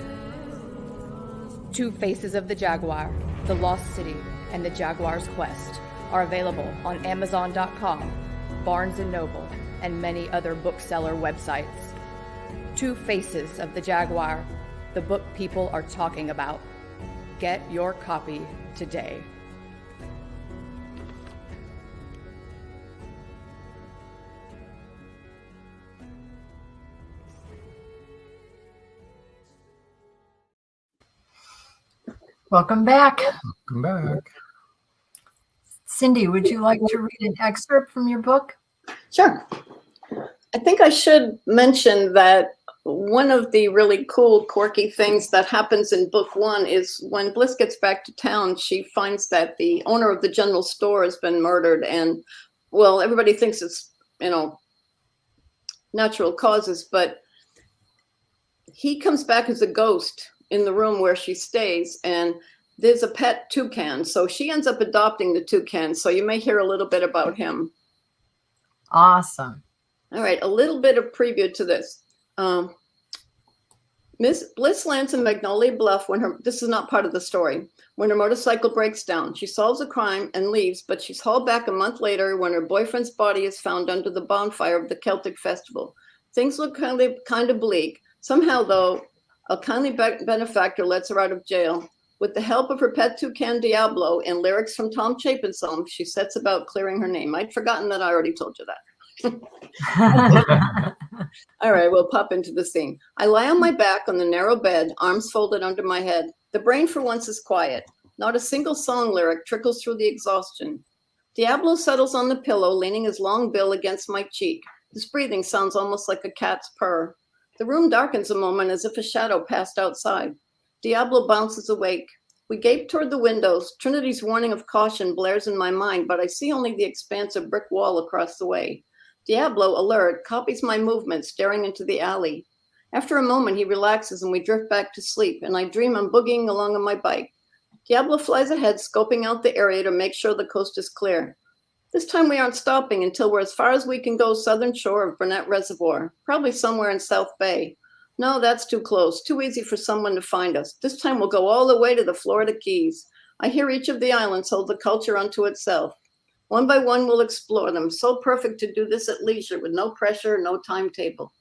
Two Faces of the Jaguar, The Lost City, and The Jaguar's Quest are available on Amazon.com, Barnes & Noble, and many other bookseller websites. Two Faces of the Jaguar, the book people are talking about. Get your copy today. Welcome back. Welcome back. Cindy, would you like to read an excerpt from your book? Sure. I think I should mention that one of the really cool, quirky things that happens in book one is when Bliss gets back to town, she finds that the owner of the general store has been murdered. And, well, everybody thinks it's, natural causes, but he comes back as a ghost in the room where she stays, and there's a pet toucan. So she ends up adopting the toucan. So you may hear a little bit about him. Awesome. All right, a little bit of preview to this. Miss Bliss lands in Magnolia Bluff this is not part of the story, when her motorcycle breaks down. She solves a crime and leaves, but she's hauled back a month later when her boyfriend's body is found under the bonfire of the Celtic festival. Things look kind of bleak. Somehow, though, a kindly benefactor lets her out of jail. With the help of her pet toucan Diablo and lyrics from Tom Chapin's song, she sets about clearing her name. I'd forgotten that I already told you that. All right, we'll pop into the scene. I lie on my back on the narrow bed, arms folded under my head. The brain for once is quiet. Not a single song lyric trickles through the exhaustion. Diablo settles on the pillow, leaning his long bill against my cheek. His breathing sounds almost like a cat's purr. The room darkens a moment as if a shadow passed outside. Diablo bounces awake. We gape toward the windows. Trinity's warning of caution blares in my mind, but I see only the expansive brick wall across the way. Diablo, alert, copies my movement, staring into the alley. After a moment, he relaxes and we drift back to sleep, and I dream I'm boogieing along on my bike. Diablo flies ahead, scoping out the area to make sure the coast is clear. This time we aren't stopping until we're as far as we can go southern shore of Burnett Reservoir, probably somewhere in South Bay. No, that's too close, too easy for someone to find us. This time we'll go all the way to the Florida Keys. I hear each of the islands hold the culture unto itself. One by one we'll explore them, so perfect to do this at leisure with no pressure, no timetable.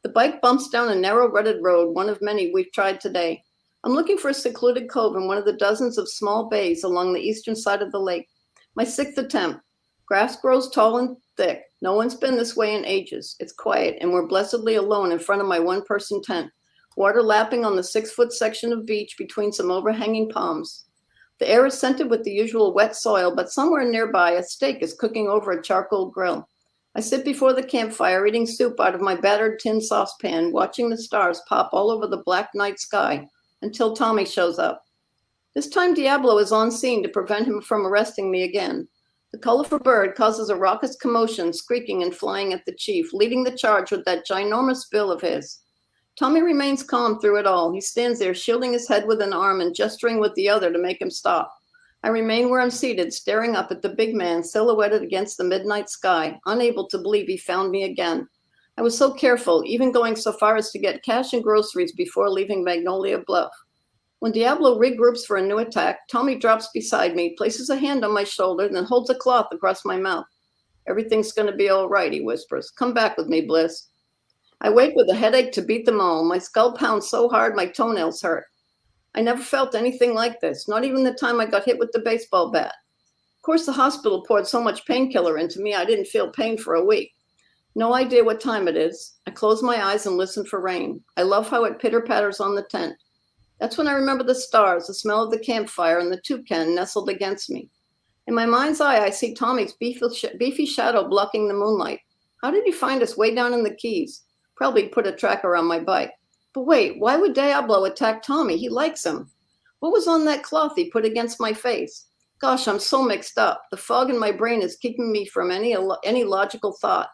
The bike bumps down a narrow rutted road, one of many we've tried today. I'm looking for a secluded cove in one of the dozens of small bays along the eastern side of the lake. My sixth attempt. Grass grows tall and thick. No one's been this way in ages. It's quiet, and we're blessedly alone in front of my one-person tent, water lapping on the 6-foot section of beach between some overhanging palms. The air is scented with the usual wet soil, but somewhere nearby, a steak is cooking over a charcoal grill. I sit before the campfire, eating soup out of my battered tin saucepan, watching the stars pop all over the black night sky until Tommy shows up. This time, Diablo is on scene to prevent him from arresting me again. The colorful bird causes a raucous commotion, squeaking and flying at the chief, leading the charge with that ginormous bill of his. Tommy remains calm through it all. He stands there, shielding his head with an arm and gesturing with the other to make him stop. I remain where I'm seated, staring up at the big man silhouetted against the midnight sky, unable to believe he found me again. I was so careful, even going so far as to get cash and groceries before leaving Magnolia Bluff. When Diablo regroups for a new attack, Tommy drops beside me, places a hand on my shoulder, and then holds a cloth across my mouth. Everything's going to be all right, he whispers. Come back with me, Bliss. I wake with a headache to beat them all. My skull pounds so hard my toenails hurt. I never felt anything like this, not even the time I got hit with the baseball bat. Of course, the hospital poured so much painkiller into me, I didn't feel pain for a week. No idea what time it is. I close my eyes and listen for rain. I love how it pitter-patters on the tent. That's when I remember the stars, the smell of the campfire, and the toucan nestled against me. In my mind's eye, I see Tommy's beefy shadow blocking the moonlight. How did he find us way down in the Keys? Probably put a tracker on my bike. But wait, why would Diablo attack Tommy? He likes him. What was on that cloth he put against my face? Gosh, I'm so mixed up. The fog in my brain is keeping me from any logical thought.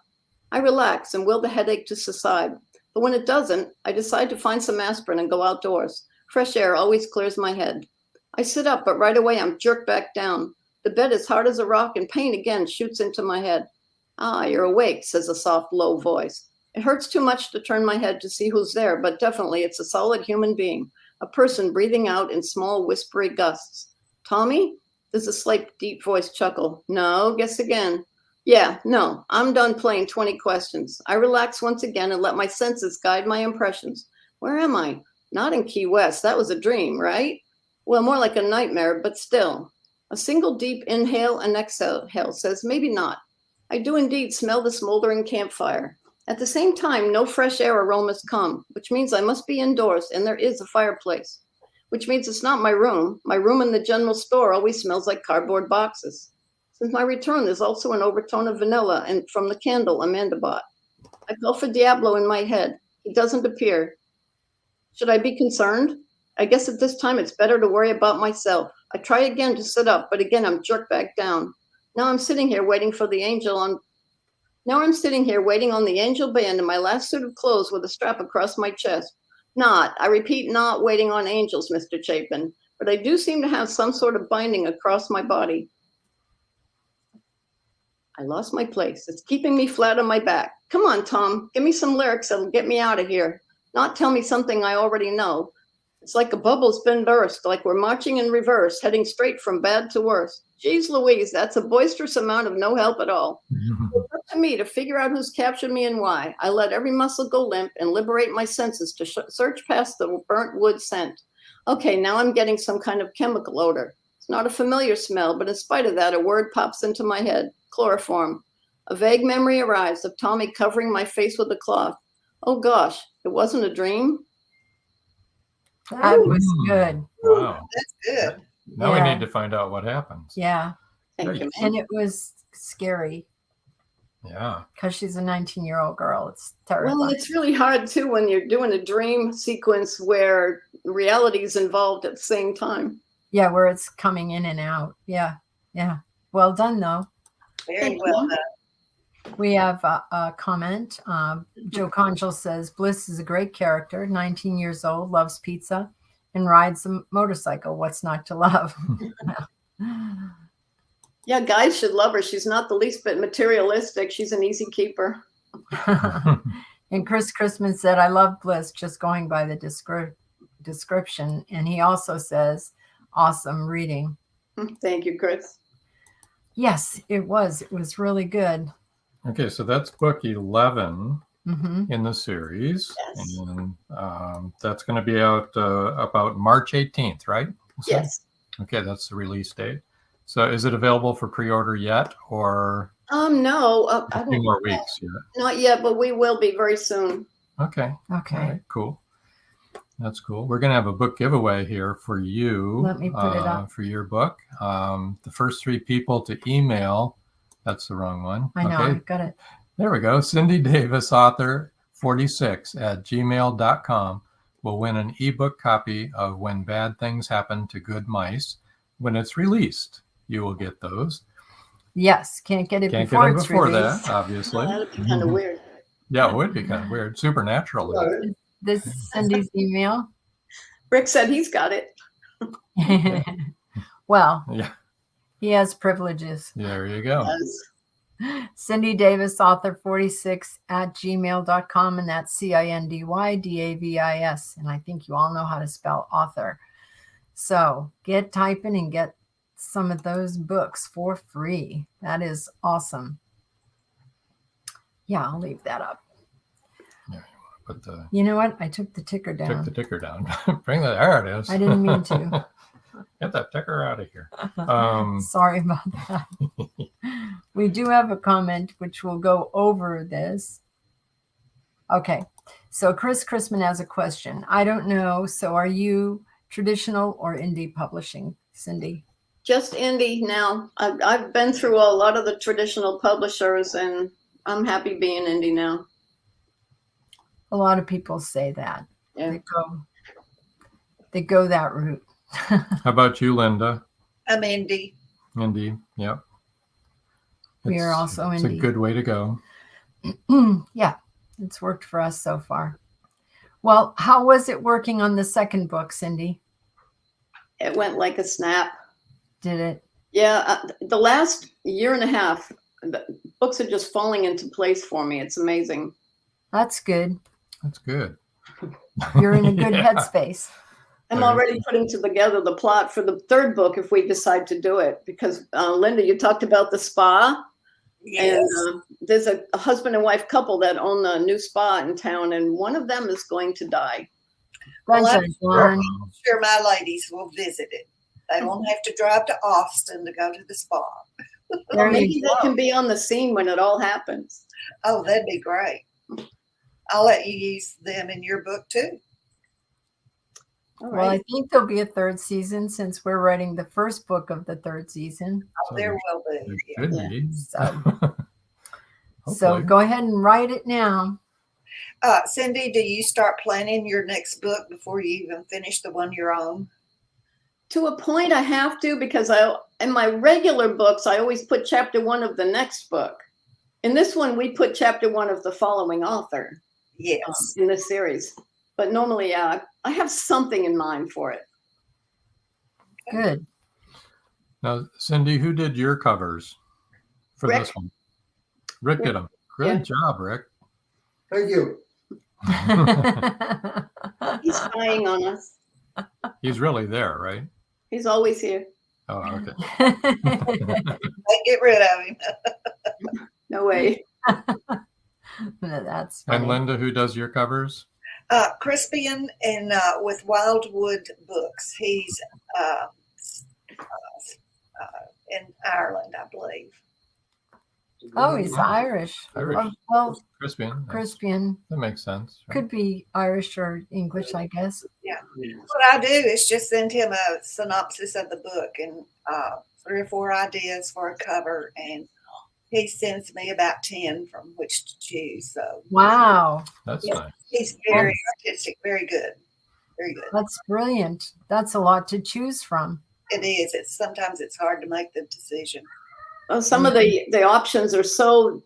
I relax and will the headache to subside. But when it doesn't, I decide to find some aspirin and go outdoors. Fresh air always clears my head. I sit up, but right away I'm jerked back down. The bed is hard as a rock and pain again shoots into my head. Ah, you're awake, says a soft, low voice. It hurts too much to turn my head to see who's there, but definitely it's a solid human being, a person breathing out in small, whispery gusts. Tommy? There's a slight, deep voice chuckle. No, guess again. Yeah, no, I'm done playing 20 questions. I relax once again and let my senses guide my impressions. Where am I? Not in Key West. That was a dream, right? Well, more like a nightmare, but still. A single deep inhale and exhale says maybe not. I do indeed smell the smoldering campfire. At the same time, no fresh air aromas come, which means I must be indoors and there is a fireplace, which means it's not my room. My room in the general store always smells like cardboard boxes. Since my return, there's also an overtone of vanilla and from the candle Amanda bought. I call for Diablo in my head. He doesn't appear. Should I be concerned? I guess at this time it's better to worry about myself. I try again to sit up, but again I'm jerked back down. Now I'm sitting here waiting on the angel band in my last suit of clothes with a strap across my chest. I repeat, not waiting on angels, Mr. Chapin, but I do seem to have some sort of binding across my body. I lost my place. It's keeping me flat on my back. Come on, Tom, give me some lyrics that'll get me out of here. Not tell me something I already know. It's like a bubble's been burst, like we're marching in reverse, heading straight from bad to worse. Geez Louise, that's a boisterous amount of no help at all. It's up to me to figure out who's captured me and why. I let every muscle go limp and liberate my senses to search past the burnt wood scent. Okay, now I'm getting some kind of chemical odor. It's not a familiar smell, but in spite of that, a word pops into my head. Chloroform. A vague memory arrives of Tommy covering my face with a cloth. Oh gosh, it wasn't a dream? That was good. Wow. That's good. Now we need to find out what happens. Yeah. Thank you. And it was scary. Yeah. Because she's a 19-year-old girl. It's terrible. Well, it's really hard too when you're doing a dream sequence where reality is involved at the same time. Yeah, where it's coming in and out. Yeah. Yeah. Well done, though. Very well done. We have a comment. Joe Conchel says, Bliss is a great character, 19 years old, loves pizza, and rides a motorcycle. What's not to love? Yeah, guys should love her. She's not the least bit materialistic. She's an easy keeper. And Chris Christman said, I love Bliss, just going by the description. And he also says, awesome reading. Thank you, Chris. Yes, it was. It was really good. Okay, so that's book 11 Mm-hmm. in the series. Yes. And that's going to be out about March 18th, right? Yes. Okay, that's the release date. So is it available for pre-order yet, or No, a few more weeks yet? Not yet, but we will be very soon. Okay. Okay. All right, cool. That's cool. We're going to have a book giveaway here for you. Let me put it up. For your book. The first 3 people to email, that's the wrong one. I know, Okay. I got it. There we go. Cindy Davis, author 46 at gmail.com will win an ebook copy of When Bad Things Happen to Good Mice. When it's released, you will get those. Yes, can't get it Can't before get them it's before released. that, obviously. That would be kind of weird. Yeah, it would be kind of weird. Supernatural. This is Cindy's email. Rick said he's got it. Well, Yeah, he has privileges. there you go. Cindy Davis, author 46 at gmail.com, and that's CINDYDAVIS. And I think you all know how to spell author. So get typing and get some of those books for free. That is awesome. Yeah, I'll leave that up. But You know what? I took the ticker took down. the ticker down. Bring that. There it is. I didn't mean to. Get that ticker out of here. Sorry about that. We do have a comment which will go over this. Okay. So Chris Chrisman has a question. I don't know. So are you traditional or indie publishing, Cindy? Just indie now. I've been through a lot of the traditional publishers, and I'm happy being indie now. A lot of people say that. Yeah. They go that route. How about you, Linda? I'm indie. Indie. Yep. We are also it's indie. a good way to go. Yeah, it's worked for us so far. Well, how was it working on the second book, Cindy? It went like a snap. Did it? Yeah, the last year and a half, the books are just falling into place for me. It's amazing. That's good. That's good. You're in a good Yeah. headspace. I'm already putting together the plot for the third book if we decide to do it, because Linda, you talked about the spa. Yes. And there's a husband and wife couple that own a new spa in town, and one of them is going to die. Well, I'm Dun, sure my ladies will visit it. They won't have to drive to Austin to go to the spa. Well, maybe they can be on the scene when it all happens. Oh, that'd be great. I'll let you use them in your book too. All Well, I right. think there'll be a third season since we're writing the first book of the third season. Oh, there will be. There should be. So Hopefully. go ahead and write it now. Cindy, do you start planning your next book before you even finish the one you're on? To a point, I have to, because in my regular books, I always put chapter 1 of the next book. In this one, we put chapter 1 of the following author. Yes. In this series. But normally, I have something in mind for it. Good. Now, Cindy, who did your covers for Rick. this one? Rick did them. Good job, Rick. Thank you. He's spying on us. He's really there, right? He's always here. Oh, okay. Get rid of him. No way. That's funny. And Linda, who does your covers? Crispian and with Wildwood Books. He's in Ireland, I believe. Oh, he's Irish. Irish. Well, Crispian. Crispian That makes sense. Right? could be Irish or English, I guess. Yeah. What I do is just send him a synopsis of the book and 3 or 4 ideas for a cover, and he sends me about 10 from which to choose. So Wow. That's nice. he's very artistic, very good. Very good. That's brilliant. That's a lot to choose from. It is. Sometimes it's hard to make the decision. Well, some of the options are so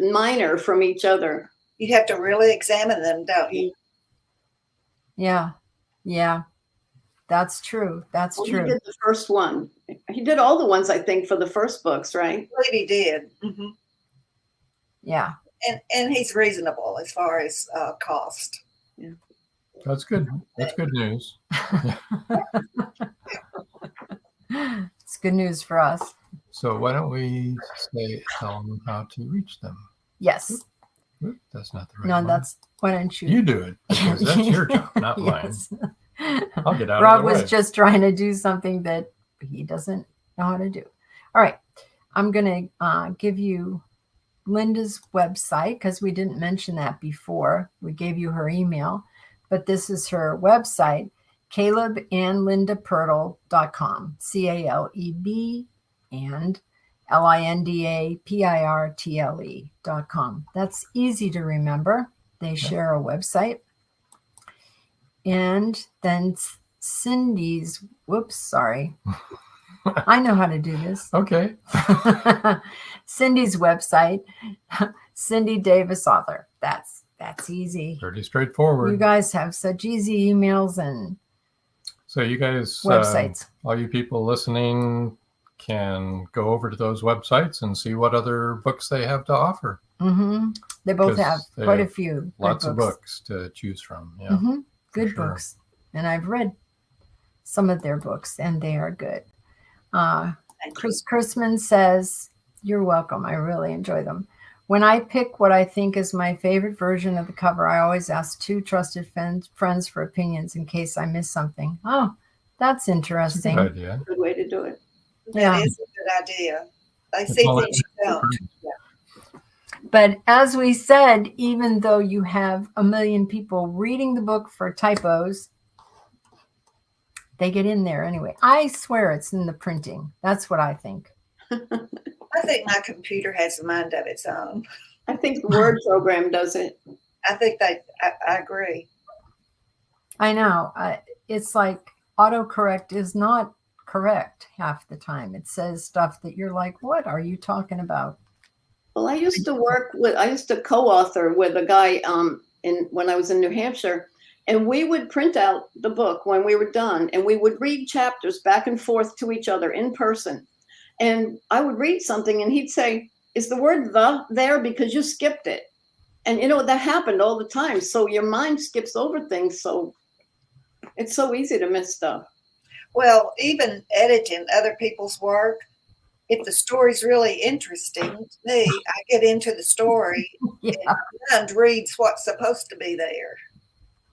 minor from each other. You have to really examine them, don't you? Yeah. Yeah. That's true. That's Well, true. He did the first one. He did all the ones, I think, for the first books, right? I believe he did. Mm-hmm. Yeah. And he's reasonable as far as cost. Yeah. That's good. That's good news. It's good news for us. So why don't we tell them how to reach them? Yes. Oop, that's not the right No, one. that's why don't you? You do it, because that's your job, not Yes. mine. I'll get out Rob of the way. was just trying to do something that he doesn't know how to do. All right. I'm going to give you Linda's website because we didn't mention that before. We gave you her email, but this is her website, calebandlindapirtle.com, CALEB and LINDAPIRTLE.com. That's easy to remember. They share a website. And then Cindy's, I know how to do this. Okay. Cindy's website, Cindy Davis Author. That's easy. Pretty straightforward. You guys have such easy emails and So you guys, websites. All you people listening can go over to those websites and see what other books they have to offer. Mm-hmm. They both 'Cause have they quite a have few. Lots good of books to choose from. Yeah. Mm-hmm. Good sure. books. And I've read some of their books and they are good. Chris Chrisman says, "You're welcome. I really enjoy them. When I pick what I think is my favorite version of the cover, I always ask 2 trusted friends for opinions in case I miss something." Oh, that's interesting. Good idea. Good way to do it. Yeah. That is a good idea. They see things you don't. But as we said, even though you have 1 million people reading the book for typos, they get in there anyway. I swear it's in the printing. That's what I think. I think my computer has a mind of its own. I think the Word program does it. I think I agree. I know. It's like autocorrect is not correct half the time. It says stuff that you're like, what are you talking about? Well, I used to co-author with a guy when I was in New Hampshire, and we would print out the book when we were done, and we would read chapters back and forth to each other in person. And I would read something, and he'd say, "Is the word 'the' there because you skipped it?" And, that happened all the time. So your mind skips over things. So it's so easy to miss stuff. Well, even editing other people's work, if the story's really interesting to me, I get into the story and my mind reads what's supposed to be there.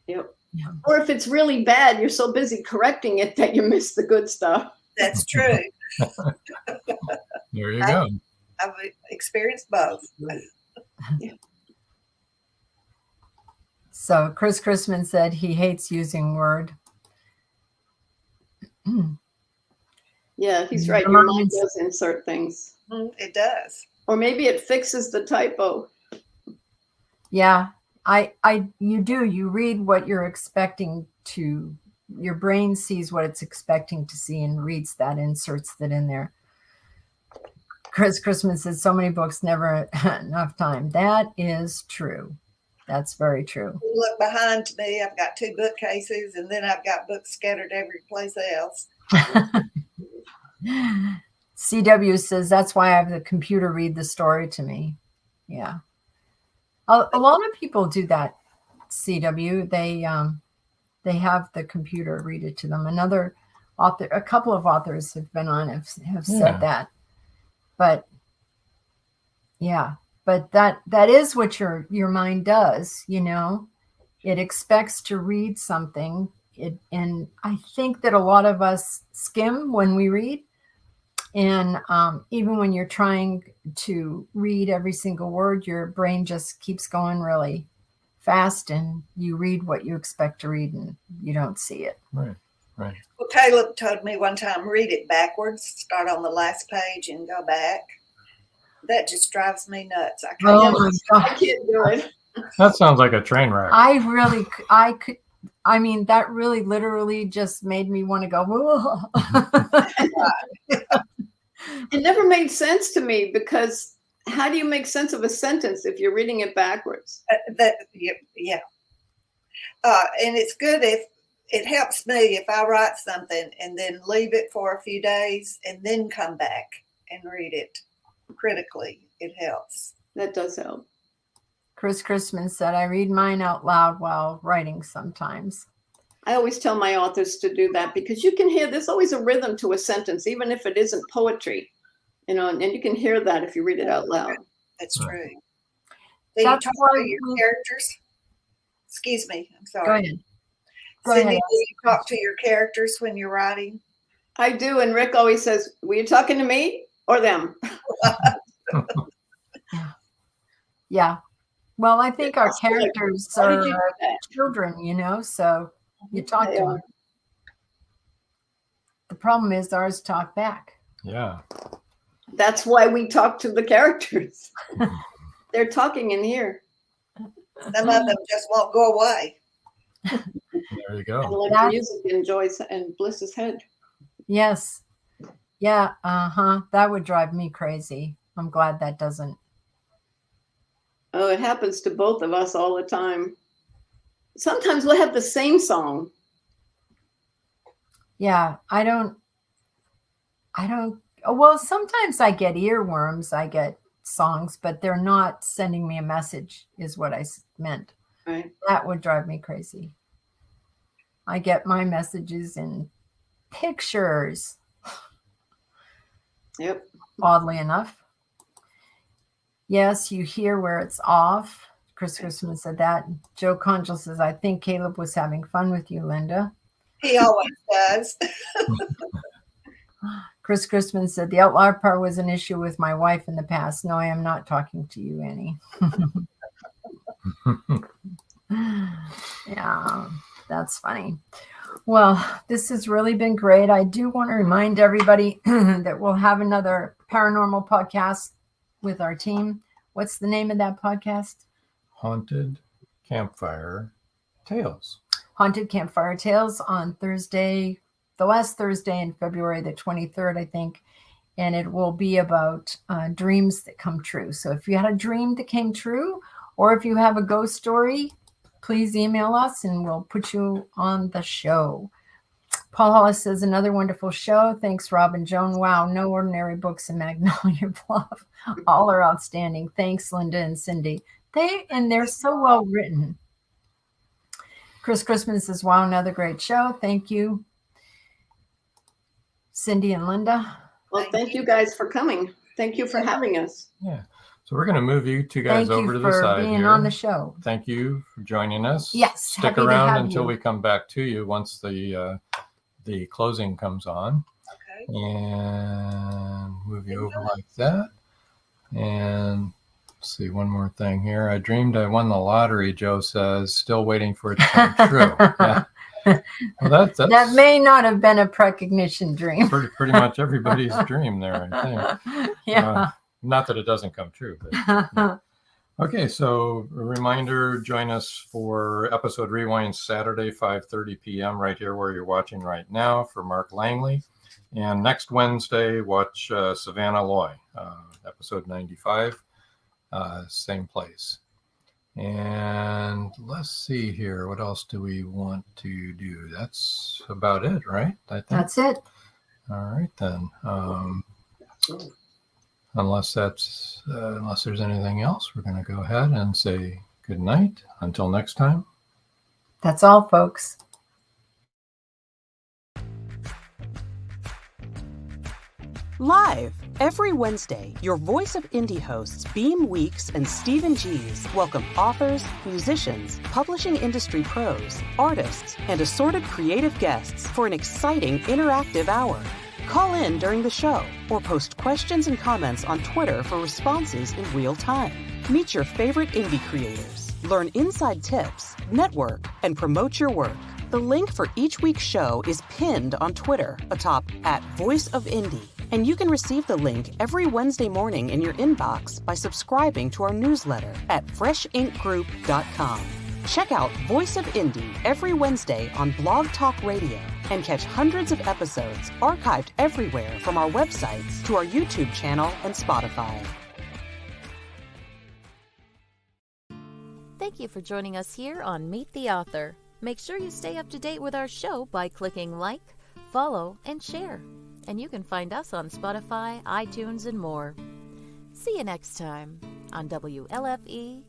Yep. Yeah. Or if it's really bad, you're so busy correcting it that you miss the good stuff. That's true. There you go. I've experienced both. Yeah. So Chris Chrisman said he hates using Word. Yeah, he's right. Your mind does insert things. It does. Or maybe it fixes the typo. Yeah, you do. You read what you're expecting to. Your brain sees what it's expecting to see and reads that, inserts that in there. Chris Chrisman says so many books, never enough time. That is true. That's very true. Look behind me. I've got 2 bookcases, and then I've got books scattered every place else. CW says that's why I have the computer read the story to me. Yeah. A lot of people do that, CW. They have the computer read it to them. Another author, a couple of authors have been on, have said that. But yeah, but that is what your mind does, It expects to read something. And I think that a lot of us skim when we read. And even when you're trying to read every single word, your brain just keeps going really fast, and you read what you expect to read and you don't see it. Right. Well, Caleb told me one time, read it backwards, start on the last page and go back. That just drives me nuts. I can't do it. That sounds like a train wreck. That really literally just made me want to go, whoa. It never made sense to me, because how do you make sense of a sentence if you're reading it backwards? Yeah. And it's good if it helps me if I write something and then leave it for a few days and then come back and read it critically. It helps. That does help. Chris Chrisman said, I read mine out loud while writing sometimes. I always tell my authors to do that, because you can hear there's always a rhythm to a sentence, even if it isn't poetry, and you can hear that if you read it out loud. That's true. Do you talk to your characters? Excuse me. I'm sorry. Go ahead. Cindy, do you talk to your characters when you're writing? I do. And Rick always says, were you talking to me or them? Yeah. Well, I think our characters are children, so you talk to them. The problem is ours talk back. Yeah. That's why we talk to the characters. They're talking in here. Some of them just won't go away. There you go. And like music in Joyce and Bliss's head. Yes. Yeah. That would drive me crazy. I'm glad that doesn't. Oh, it happens to both of us all the time. Sometimes we'll have the same song. Yeah, I don't. Well, sometimes I get earworms. I get songs, but they're not sending me a message, is what I meant. Right. That would drive me crazy. I get my messages in pictures. Yep. Oddly enough. Yes, you hear where it's off. Chris Chrisman said that. Joe Conjal says, I think Caleb was having fun with you, Linda. He always does. Chris Chrisman said, the outlier part was an issue with my wife in the past. No, I am not talking to you, Annie. Yeah, that's funny. Well, this has really been great. I do want to remind everybody that we'll have another paranormal podcast with our team. What's the name of that podcast? Haunted Campfire Tales. Haunted Campfire Tales on Thursday, the last Thursday in February, the 23rd, I think. And it will be about dreams that come true. So if you had a dream that came true, or if you have a ghost story, please email us and we'll put you on the show. Paul Hollis says, another wonderful show. Thanks, Rob and Joan. Wow, no ordinary books in Magnolia Bluff. All are outstanding. Thanks, Linda and Cindy. They're so well written. Chris Christman says, wow, another great show. Thank you. Cindy and Linda. Well, thank you guys for coming. Thank you for having us. Yeah. So we're going to move you two guys over to the side here. Thank you for being on the show. Thank you for joining us. Yes. Stick around until we come back to you once the closing comes on. Okay. And move you over like that. And let's see, one more thing here. I dreamed I won the lottery, Joe says. Still waiting for it to come true. Yeah. Well, that may not have been a precognition dream. Pretty much everybody's dream there, I think. Yeah. Not that it doesn't come true. But, yeah. Okay, so a reminder, join us for episode rewind Saturday, 5:30 p.m. right here where you're watching right now for Mark Langley. And next Wednesday, watch Savannah Loy, episode 95, same place. And let's see here. What else do we want to do? That's about it, right? I think that's it. All right, then. Unless there's anything else, we're going to go ahead and say good night. Until next time. That's all, folks. Live every Wednesday, your Voice of Indie hosts Beam Weeks and Stephen Gees welcome authors, musicians, publishing industry pros, artists, and assorted creative guests for an exciting interactive hour. Call in during the show or post questions and comments on Twitter for responses in real time. Meet your favorite indie creators, learn inside tips, network, and promote your work. The link for each week's show is pinned on Twitter atop @VoiceOfIndie. And you can receive the link every Wednesday morning in your inbox by subscribing to our newsletter at freshinkgroup.com. Check out Voice of Indie every Wednesday on Blog Talk Radio and catch hundreds of episodes archived everywhere from our websites to our YouTube channel and Spotify. Thank you for joining us here on Meet the Author. Make sure you stay up to date with our show by clicking like, follow, and share. And you can find us on Spotify, iTunes, and more. See you next time on WLFE-DV.com.